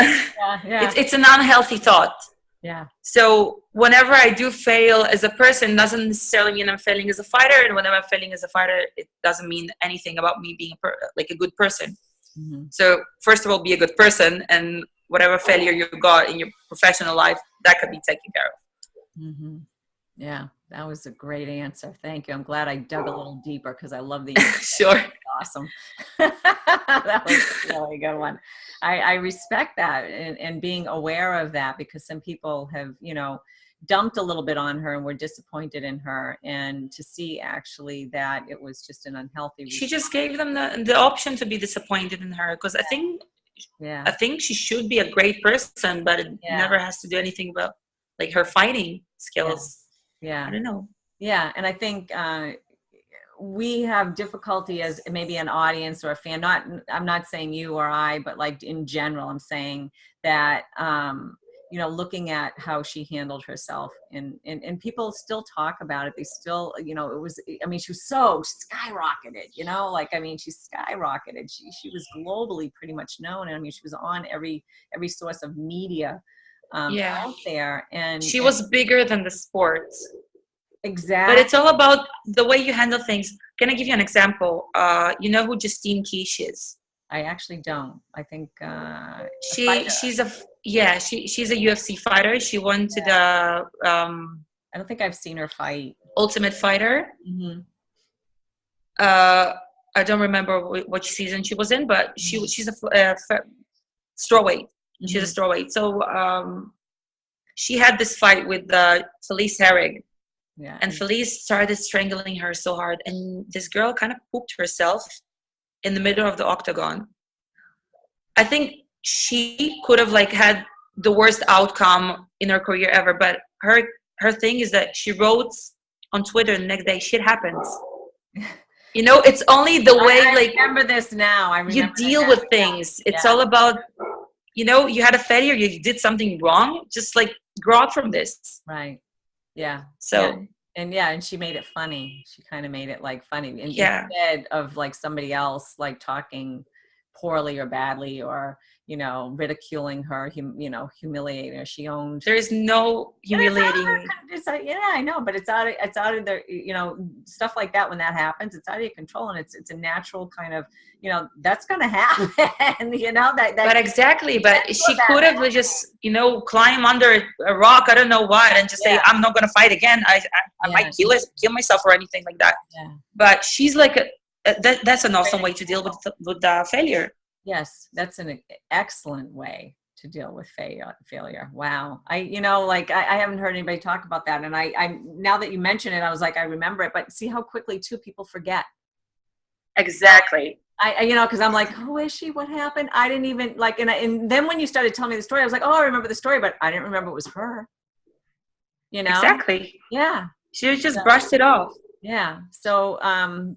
it's an unhealthy thought. Yeah. So whenever I do fail as a person, doesn't necessarily mean I'm failing as a fighter. And whenever I'm failing as a fighter, it doesn't mean anything about me being like a good person. Mm-hmm. So first of all, be a good person, and whatever failure you got in your professional life, that could be taken care of. Mm-hmm. Yeah, that was a great answer. Thank you. I'm glad I dug a little deeper because I love the Sure. Awesome. That was a really good one. I respect that, and being aware of that, because some people have, you know, dumped a little bit on her and were disappointed in her, and to see actually that it was just an unhealthy. She just gave them the option to be disappointed in her, because I think she should be a great person, but it never has to do anything about, like, her fighting skills. Yeah. I don't know. Yeah, and I think we have difficulty as maybe an audience or a fan. I'm not saying you or I, but like in general, I'm saying that. You know, looking at how she handled herself, and people still talk about it. They still, you know, it was, I mean, she was so skyrocketed, you know, like, I mean, she skyrocketed. She was globally pretty much known. And I mean, she was on every source of media out there. And she was bigger than the sport. Exactly. But it's all about the way you handle things. Can I give you an example? You know who Justine Kish is? I actually don't. I think she's a UFC fighter. She went to the I don't think I've seen her fight. Ultimate Fighter. Mm-hmm. I don't remember which season she was in, but she's a strawweight. Mm-hmm. She's a strawweight. So she had this fight with Felice Herrig. Yeah. And Felice started strangling her so hard, and this girl kind of pooped herself in the middle of the octagon. I think she could have, like, had the worst outcome in her career ever, but her thing is that she wrote on Twitter the next day, shit happens. You know, it's only the way, I remember this now. I remember you deal with things. It's all about, you know, you had a failure, you did something wrong, just, like, grow up from this. Right. Yeah. So and she made it funny. She kind of made it, like, funny instead of, like, somebody else, like, talking poorly or badly, or, you know, ridiculing her, you know, humiliating her. She owned. There is no humiliating. It's like, yeah, I know, but it's out of their, you know, stuff like that. When that happens, it's out of your control, and it's a natural kind of, you know, that's going to happen. You know that. But exactly, but she could have just, you know, climb under a rock, I don't know what, and just say, I'm not going to fight again. I might kill myself or anything like that. Yeah. But she's like that's an awesome way to deal with failure. Yes, that's an excellent way to deal with failure. Wow. You know, like, I haven't heard anybody talk about that. And I now that you mention it, I was like, I remember it, but see how quickly too people forget. Exactly. You know, because I'm like, who is she? What happened? I didn't even, like, and then when you started telling me the story, I was like, oh, I remember the story, but I didn't remember it was her. You know? Exactly. Yeah. She just brushed it off. Yeah. So,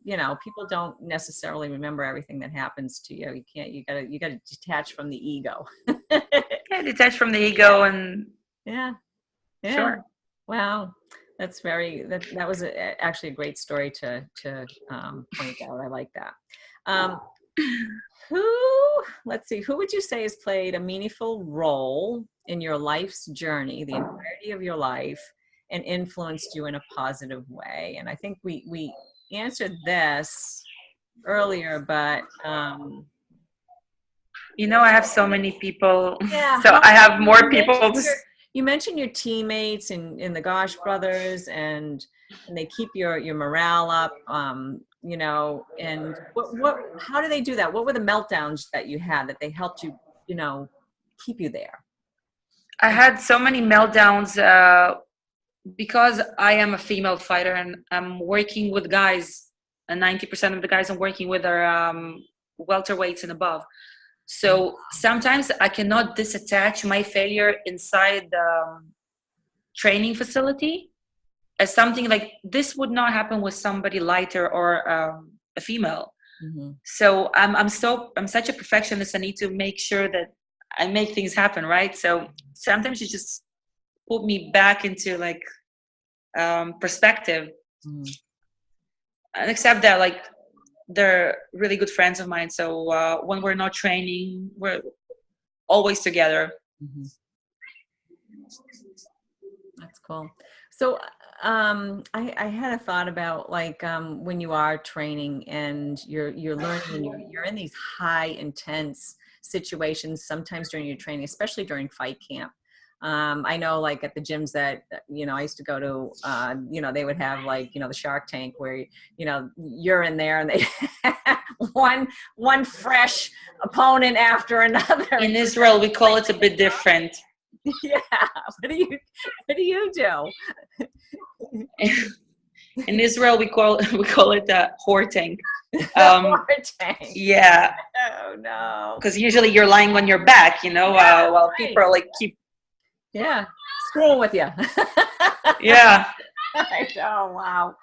you know, people don't necessarily remember everything that happens to you. You gotta detach from the ego. Detach from the ego and. Yeah. Sure. Wow. That's that was actually a great story to point out. I like that. Who would you say has played a meaningful role in your life's journey, the entirety of your life, and influenced you in a positive way? And I think we answered this earlier, but you know, I have so many people. Yeah. So I have more people. You mentioned your teammates in the Gosh Brothers, and they keep your morale up. You know, and how do they do that? What were the meltdowns that you had that they helped you, you know, keep you there? I had so many meltdowns because I am a female fighter and I'm working with guys, and 90% of the guys I'm working with are welterweights and above. So sometimes I cannot disattach my failure inside the training facility as something like this would not happen with somebody lighter or a female. Mm-hmm. So I'm such a perfectionist. I need to make sure that I make things happen, right? So sometimes you just put me back into like perspective. Mm-hmm. And except that, like, they're really good friends of mine. So when we're not training, we're always together. Mm-hmm. That's cool. So I had a thought about like when you are training and you're learning and you're in these high intense situations sometimes during your training, especially during fight camp. I know like at the gyms that, you know, I used to go to, you know, they would have like, you know, the Shark Tank where, you know, you're in there and they one fresh opponent after another. In Israel, we call it a bit different. Yeah. What do you do? In Israel, we call it a whore tank. Whore tank. Yeah. Oh no. Because usually you're lying on your back, you know, Yeah, while right. people are like keep. Yeah, screwing with you. Yeah. Oh wow.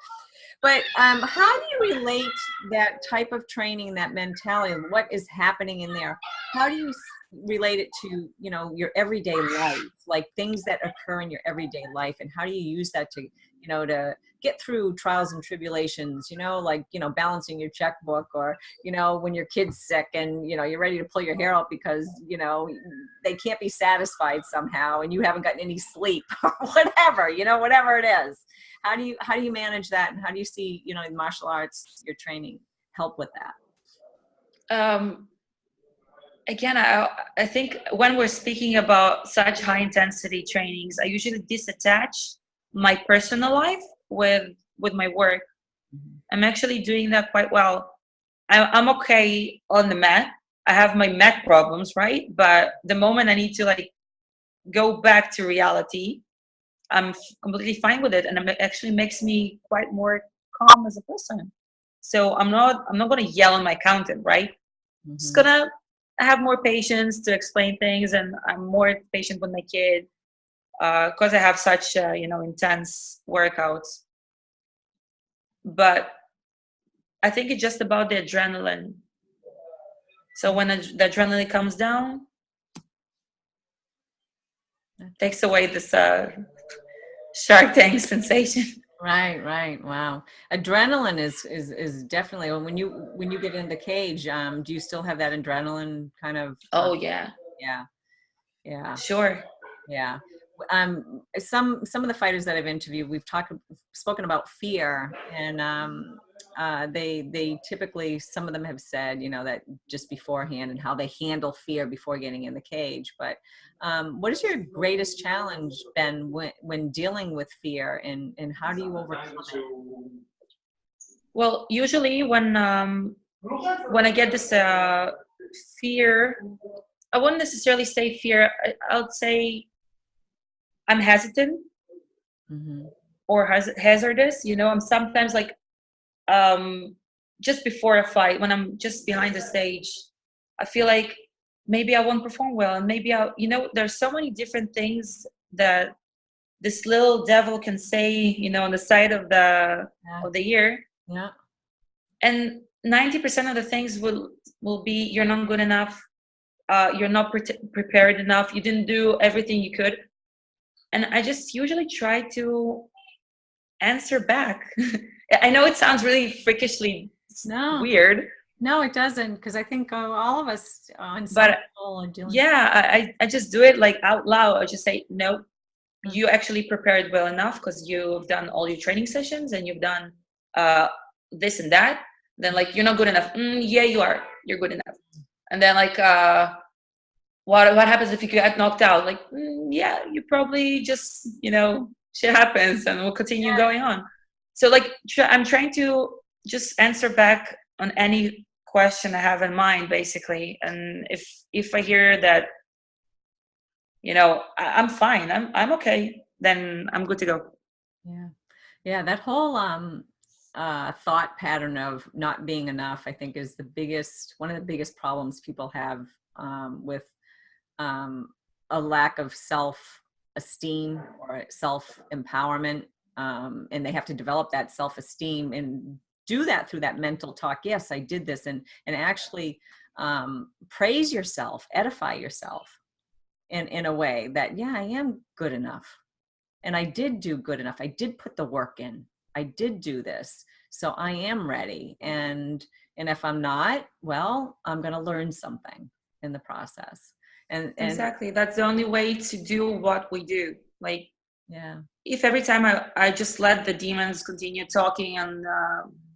But how do you relate that type of training, that mentality, what is happening in there? How do you relate it to, you know, your everyday life, like things that occur in your everyday life, and how do you use that to, you know, to get through trials and tribulations, you know, like, you know, balancing your checkbook, or, you know, when your kid's sick and, you know, you're ready to pull your hair out because, you know, they can't be satisfied somehow and you haven't gotten any sleep or whatever, you know, whatever it is. How do you manage that, and how do you see, you know, in martial arts, your training help with that? Again, I think when we're speaking about such high intensity trainings, I usually disattach my personal life with my work. Mm-hmm. I'm actually doing that quite well. I'm okay on the mat. I have my mat problems, right? But the moment I need to like go back to reality, I'm completely fine with it, and it actually makes me quite more calm as a person. So I'm not going to yell on my accountant, right? Mm-hmm. Just gonna have more patience to explain things, and I'm more patient with my kid because I have such you know, intense workouts. But I think it's just about the adrenaline. So when the adrenaline comes down, it takes away this Shark Tank sensation. Right. Wow. Adrenaline is definitely when you get in the cage. Do you still have that adrenaline kind of? Oh yeah. Yeah. Sure. Yeah. Some of the fighters that I've interviewed, we've spoken about fear, and they typically, some of them have said, you know, that just beforehand and how they handle fear before getting in the cage. But what is your greatest challenge been when dealing with fear, and how do you overcome it? Well, usually when I get this fear, I wouldn't necessarily say fear. I would say I'm hesitant. Mm-hmm. Or hazardous. You know, I'm sometimes like just before a fight, when I'm just behind the stage, I feel like maybe I won't perform well, and maybe you know, there's so many different things that this little devil can say, you know, on the side of the ear. Yeah. And 90% of the things will be, you're not good enough, you're not prepared enough, you didn't do everything you could. And I just usually try to answer back. I know it sounds really freakishly weird. No, it doesn't, because I think all of us on some level are doing. Yeah, I just do it like out loud. I just say, no, you actually prepared well enough because you've done all your training sessions and you've done this and that. Then like, you're not good enough. Yeah, you are. You're good enough. And then like, what happens if you get knocked out? Like, yeah, you probably just, shit happens and we'll continue going on. So like, I'm trying to just answer back on any question I have in mind, basically. And if I hear that, I'm fine, I'm okay, then I'm good to go. Yeah, that whole thought pattern of not being enough, I think, is one of the biggest problems people have with a lack of self-esteem or self-empowerment, and they have to develop that self-esteem and do that through that mental talk. Yes, I did this, and actually praise yourself, edify yourself in a way that, yeah, I am good enough. And I did do good enough. I did put the work in. I did do this. So I am ready. And if I'm not, well, I'm going to learn something in the process. And exactly. That's the only way to do what we do. Like, yeah, if every time I just let the demons continue talking, and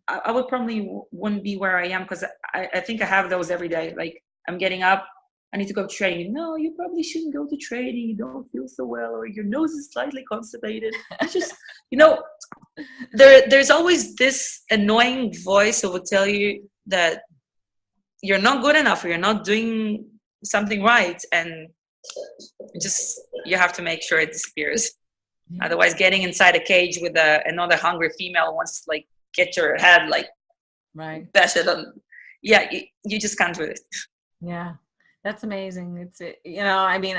I would probably wouldn't be where I am, because I think I have those every day. Like, I'm getting up, I need to go training. No, you probably shouldn't go to training. You don't feel so well, or your nose is slightly constipated. It's just, there's always this annoying voice that will tell you that you're not good enough, or you're not doing something right. And just, you have to make sure it disappears. Yeah. Otherwise, getting inside a cage with another hungry female wants to, like, get your head, like, right, bash it on. Yeah, you just can't do it. Yeah. That's amazing. It's, I mean,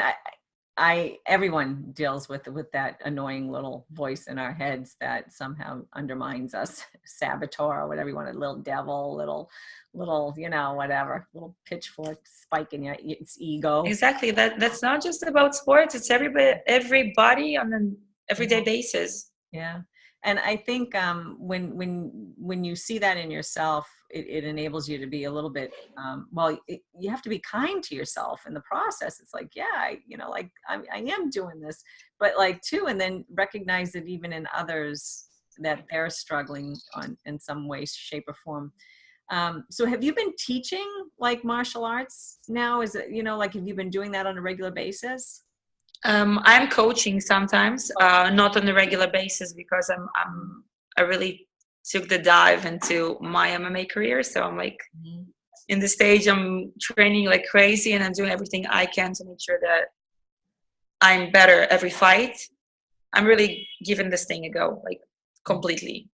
everyone deals with that annoying little voice in our heads that somehow undermines us, saboteur, or whatever you want, a little devil, little, whatever, little pitchfork spike in its ego. Exactly. That's not just about sports. It's everybody on an everyday basis. Yeah. And I think when you see that in yourself, it enables you to be a little bit, you have to be kind to yourself in the process. It's like, yeah, I am doing this, but and then recognize that even in others that they're struggling in some way, shape, or form. So have you been teaching like martial arts now? Is it, have you been doing that on a regular basis? I'm coaching sometimes, not on a regular basis, because I really took the dive into my MMA career. So I'm like, in the stage, I'm training like crazy, and I'm doing everything I can to make sure that I'm better every fight. I'm really giving this thing a go, like, completely.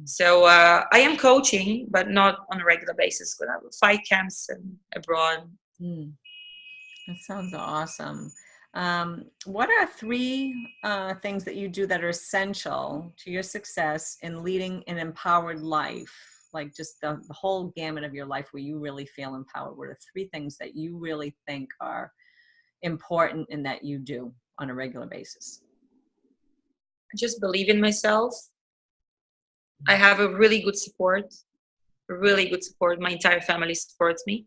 So I am coaching, but not on a regular basis, because I have fight camps and abroad. That sounds awesome. What are 3 things that you do that are essential to your success in leading an empowered life? Like, just the whole gamut of your life where you really feel empowered. What are 3 things that you really think are important and that you do on a regular basis? I just believe in myself. I have a really good support. My entire family supports me.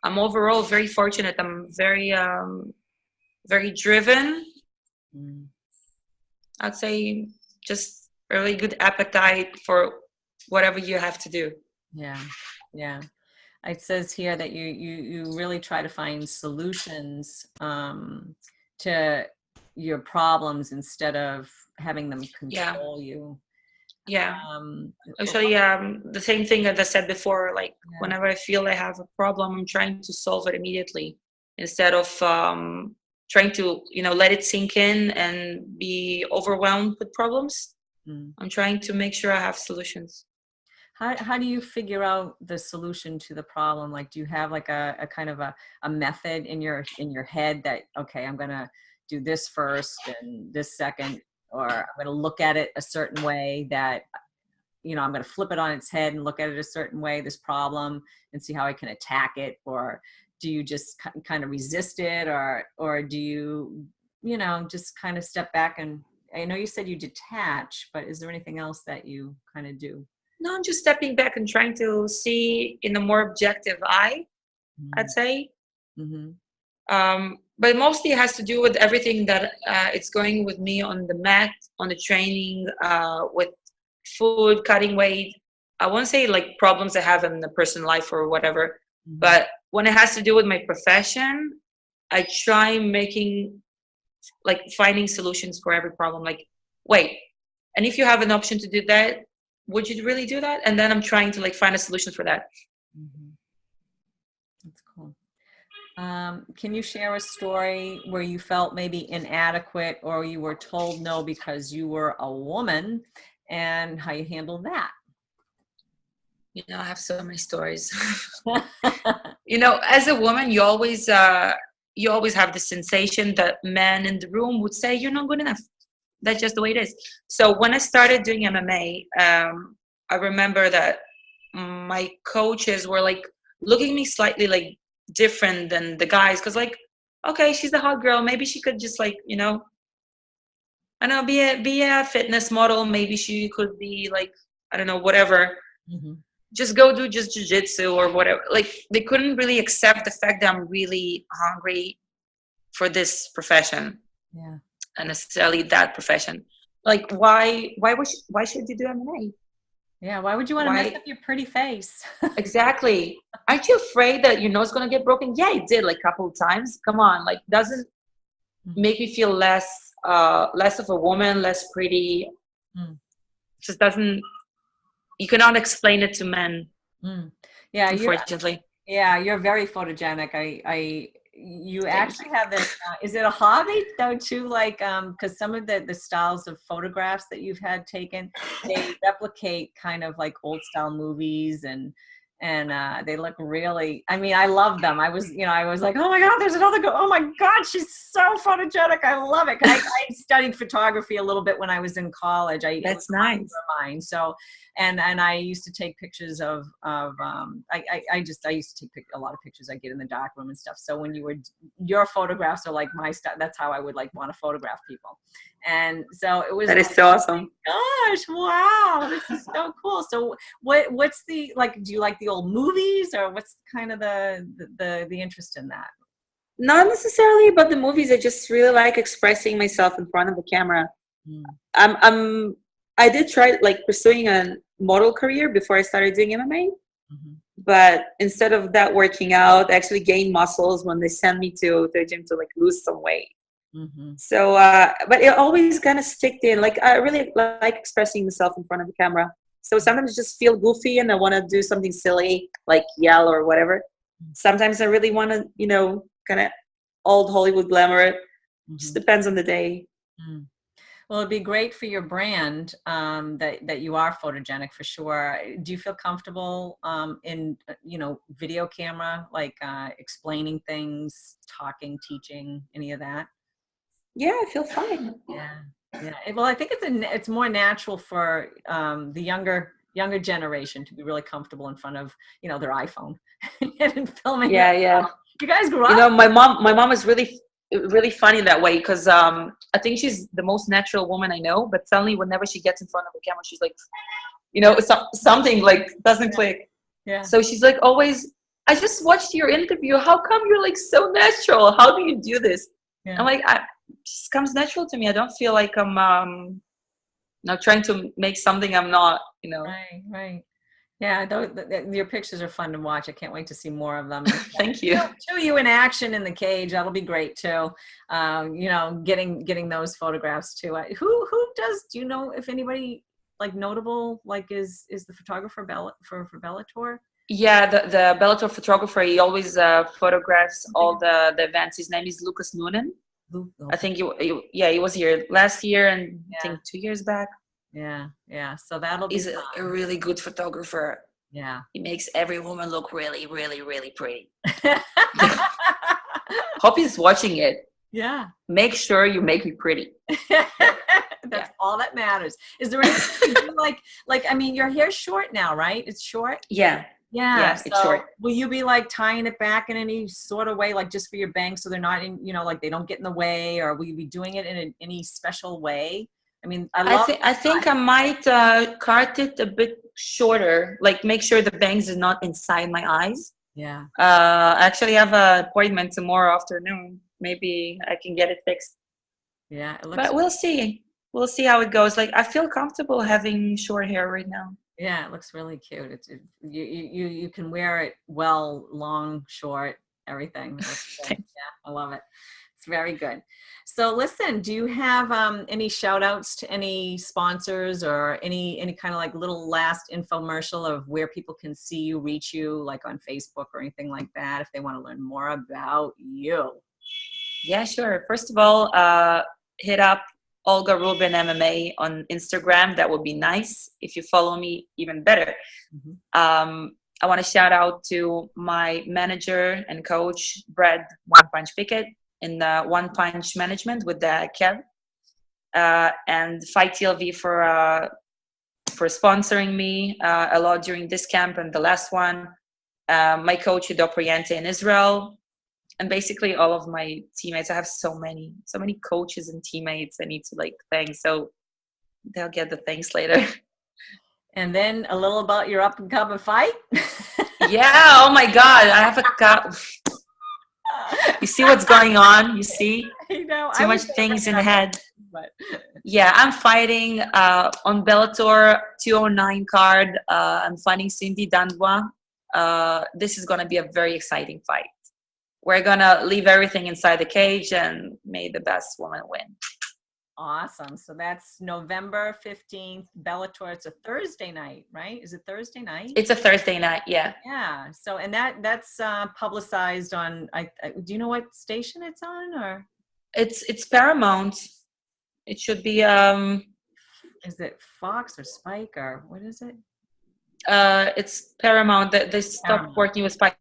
I'm overall very fortunate. I'm very, very driven. I'd say just a really good appetite for whatever you have to do. Yeah. Yeah. It says here that you really try to find solutions to your problems instead of having them control you. Yeah. Actually, the same thing that I said before, like, whenever I feel I have a problem, I'm trying to solve it immediately instead of trying to, let it sink in and be overwhelmed with problems. I'm trying to make sure I have solutions. How do you figure out the solution to the problem? Like, do you have like a kind of a method in your head that, okay, I'm going to do this first and this second, or I'm going to look at it a certain way that, I'm going to flip it on its head and look at it a certain way, this problem, and see how I can attack it? Or do you just kind of resist it, or do you, just kind of step back? And I know you said you detach, but is there anything else that you kind of do? No, I'm just stepping back and trying to see in a more objective eye, I'd say. But mostly it has to do with everything that it's going with me on the mat, on the training, with food, cutting weight. I won't say like problems I have in the personal life or whatever, Mhm. but when it has to do with my profession, I try making like finding solutions for every problem. Like, wait, and if you have an option to do that, would you really do that? And then I'm trying to like find a solution for that. Mhm. That's cool. Can you share a story where you felt maybe inadequate or you were told no because you were a woman, and how you handled that? You know, I have so many stories. You know, as a woman, you always have the sensation that men in the room would say you're not good enough. That's just the way it is. So when I started doing MMA, I remember that my coaches were like looking at me slightly like different than the guys, because like, okay, she's a hot girl, maybe she could just like, you know, I don't know, be a fitness model, maybe she could be like, I don't know, whatever, Mhm. just go do just jujitsu or whatever. Like they couldn't really accept the fact that I'm really hungry for this profession, Yeah. and necessarily that profession. Like why should you do MMA? Yeah. Why would you want to mess Why up your pretty face? exactly? Aren't you afraid that your nose is gonna get broken? Yeah, it did like a couple of times. Come on, like doesn't Mm. make me feel less of a woman, less pretty. Mm. Just doesn't. You cannot explain it to men, Mm. Yeah, unfortunately. you're very photogenic. You Thank actually you. have this, is it a hobby though too? Like, cause some of the styles of photographs that you've had taken, they replicate kind of like old style movies, and they look really, I mean, I love them. I was like, oh my God, there's another girl. Oh my God, she's so photogenic. I love it. I studied photography a little bit when I was in college. It was That's a minor nice. of mine. So, and I used to take pictures I used to take a lot of pictures I get in the darkroom and stuff. So when your photographs are like my stuff, that's how I would like want to photograph people. And so it was That is like, so awesome. gosh, wow, this is so cool. So what's the, like, do you like the old movies, or what's kind of the interest in that? Not necessarily about the movies. I just really like expressing myself in front of the camera. Mm. I'm I did try like pursuing a model career before I started doing MMA, Mm-hmm. but instead of that working out, I actually gained muscles when they sent me to the gym to like lose some weight. Mm-hmm. So, but it always kind of sticked in. Like I really like expressing myself in front of the camera. So sometimes I just feel goofy and I want to do something silly, like yell or whatever. Sometimes I really want to, you know, kind of old Hollywood glamour it. Just Mm-hmm. depends on the day. Mm. Well, it'd be great for your brand, that you are photogenic for sure. Do you feel comfortable in video camera, like explaining things, talking, teaching, any of that? Yeah, I feel fine. Yeah, yeah. Well, I think it's more natural for the younger generation to be really comfortable in front of their iPhone and filming Yeah, yeah. themselves. You guys grew You up? know, my mom is really funny that way because I think she's the most natural woman I know. But suddenly, whenever she gets in front of the camera, she's like, you know, something like doesn't click. Yeah. So she's like always. I just watched your interview. How come you're like so natural? How do you do this? Yeah. I'm like, it just comes natural to me. I don't feel like I'm now trying to make something I'm not. You know. Right, right. Yeah, your pictures are fun to watch. I can't wait to see more of them. And Thank you. show you in action in the cage. That'll be great too. Getting those photographs too. Do you know if anybody like notable like is the photographer for Bellator? Yeah, the Bellator photographer, he always photographs all the events. His name is Lucas Noonan. I think he was here last year and I think 2 years back. Yeah, yeah. So that'll be He's fun. a really good photographer. Yeah. He makes every woman look really, really, really pretty. Hope he's watching it. Yeah. Make sure you make me pretty. That's all that matters. Is there anything you do like I mean, your hair's short now, right? It's short? Yeah. Yeah, so it's short. Will you be like tying it back in any sort of way, like just for your bangs so they're not in, like they don't get in the way, or will you be doing it in any special way? I mean, I think I might cut it a bit shorter, like make sure the bangs are not inside my eyes. Yeah. I actually have an appointment tomorrow afternoon. Maybe I can get it fixed. Yeah, it looks. But we'll see. we'll see how it goes. Like, I feel comfortable having short hair right now. Yeah, it looks really cute. You can wear it well, long, short, everything. It looks good. Yeah, I love it. It's very good. So listen, do you have any shout outs to any sponsors or any kind of like little last infomercial of where people can see you, reach you, like on Facebook or anything like that, if they want to learn more about you? Yeah, sure. First of all, hit up Olga Rubin MMA on Instagram. That would be nice. If you follow me, even better. Mm-hmm. I want to shout out to my manager and coach, Brad One Punch Pickett, in the One Punch Management with the Kev, and Fight TLV for sponsoring me a lot during this camp and the last one. My coach, Udo Priente in Israel, and basically all of my teammates. I have so many coaches and teammates I need to like thank. So they'll get the thanks later. And then a little about your up and coming fight. Yeah. Oh my God. I have you see what's going on? You see? Too much things in the head. But yeah, I'm fighting on Bellator 209 card. I'm fighting Cindy Dandois. This is going to be a very exciting fight. We're going to leave everything inside the cage and may the best woman win. Awesome. So that's November 15th, Bellator. It's a Thursday night, right? Is it Thursday night? It's a Thursday night, yeah. Yeah. So, and that's publicized on, do you know what station it's on, or? It's Paramount. It should be, is it Fox or Spike, or what is it? It's Paramount. They stopped working with Spike.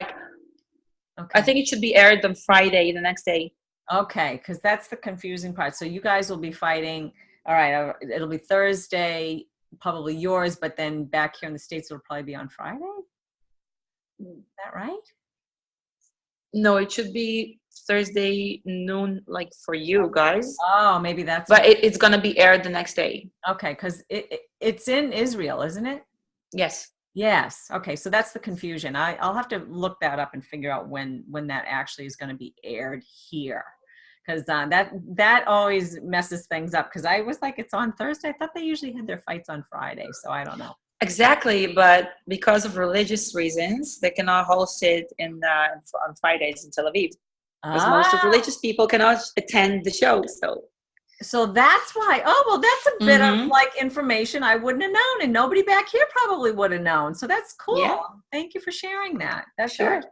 Okay. I think it should be aired on Friday, the next day. Okay, because that's the confusing part. So you guys will be fighting. All right, it'll be Thursday, probably yours, but then back here in the States, it'll probably be on Friday. Is that right? No, it should be Thursday noon, like for you guys. Oh, maybe that's. But it's gonna be aired the next day. Okay, because it's in Israel, isn't it? Yes. Yes. Okay, so that's the confusion. I'll have to look that up and figure out when that actually is going to be aired here, because that always messes things up. Because I was like, it's on Thursday. I thought they usually had their fights on Friday, so I don't know. Exactly, but because of religious reasons, they cannot host it on Fridays in Tel Aviv, because most of religious people cannot attend the show. So that's why. Oh, well, that's a bit of like information I wouldn't have known, and nobody back here probably would have known. So that's cool. Yeah. Thank you for sharing that. That's sure.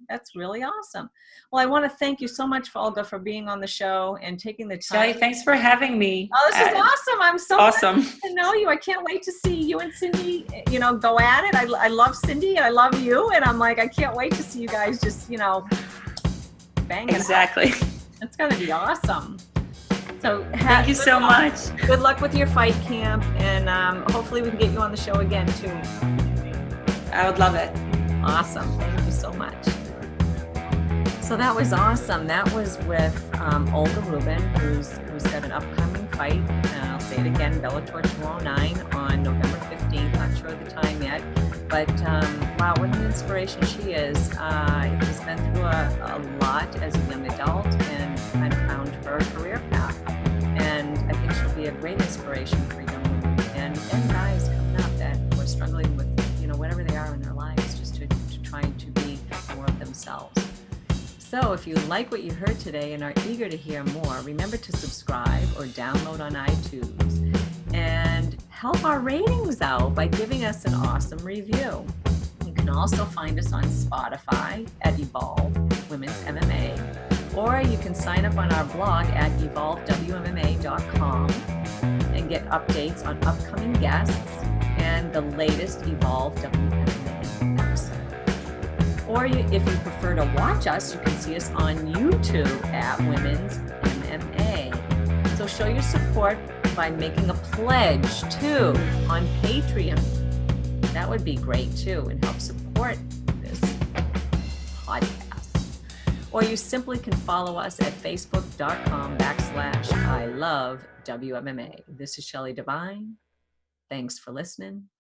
That's really awesome. Well, I want to thank you so much, Olga, for being on the show and taking the time. Shelly, thanks for having me. Oh, this is awesome. I'm so awesome to know you. I can't wait to see you and Cindy, go at it. I love Cindy and I love you. And I'm like, I can't wait to see you guys just, bang it Exactly. out. That's going to be awesome. So thank you so much. Good luck with your fight camp, and hopefully we can get you on the show again too. I would love it. Awesome. Thank you so much. So that was awesome. That was with Olga Rubin, who's got an upcoming fight. And I'll say it again, Bellator 209 on November 15th. Not sure of the time yet, but wow, what an inspiration she is. She's been through a lot as a young adult and kind of found her career path. And I think she'll be a great inspiration for young women and guys coming up that are struggling with, whatever they are in their lives, just to trying to be more of themselves. So if you like what you heard today and are eager to hear more, remember to subscribe or download on iTunes and help our ratings out by giving us an awesome review. You can also find us on Spotify at Evolve Women's MMA. Or you can sign up on our blog at evolvewmma.com and get updates on upcoming guests and the latest Evolve WMMA episode. Or if you prefer to watch us, you can see us on YouTube at Women's MMA. So show your support by making a pledge too on Patreon. That would be great too and help support this podcast. Or you simply can follow us at facebook.com/I love WMMA. This is Shelly Devine. Thanks for listening.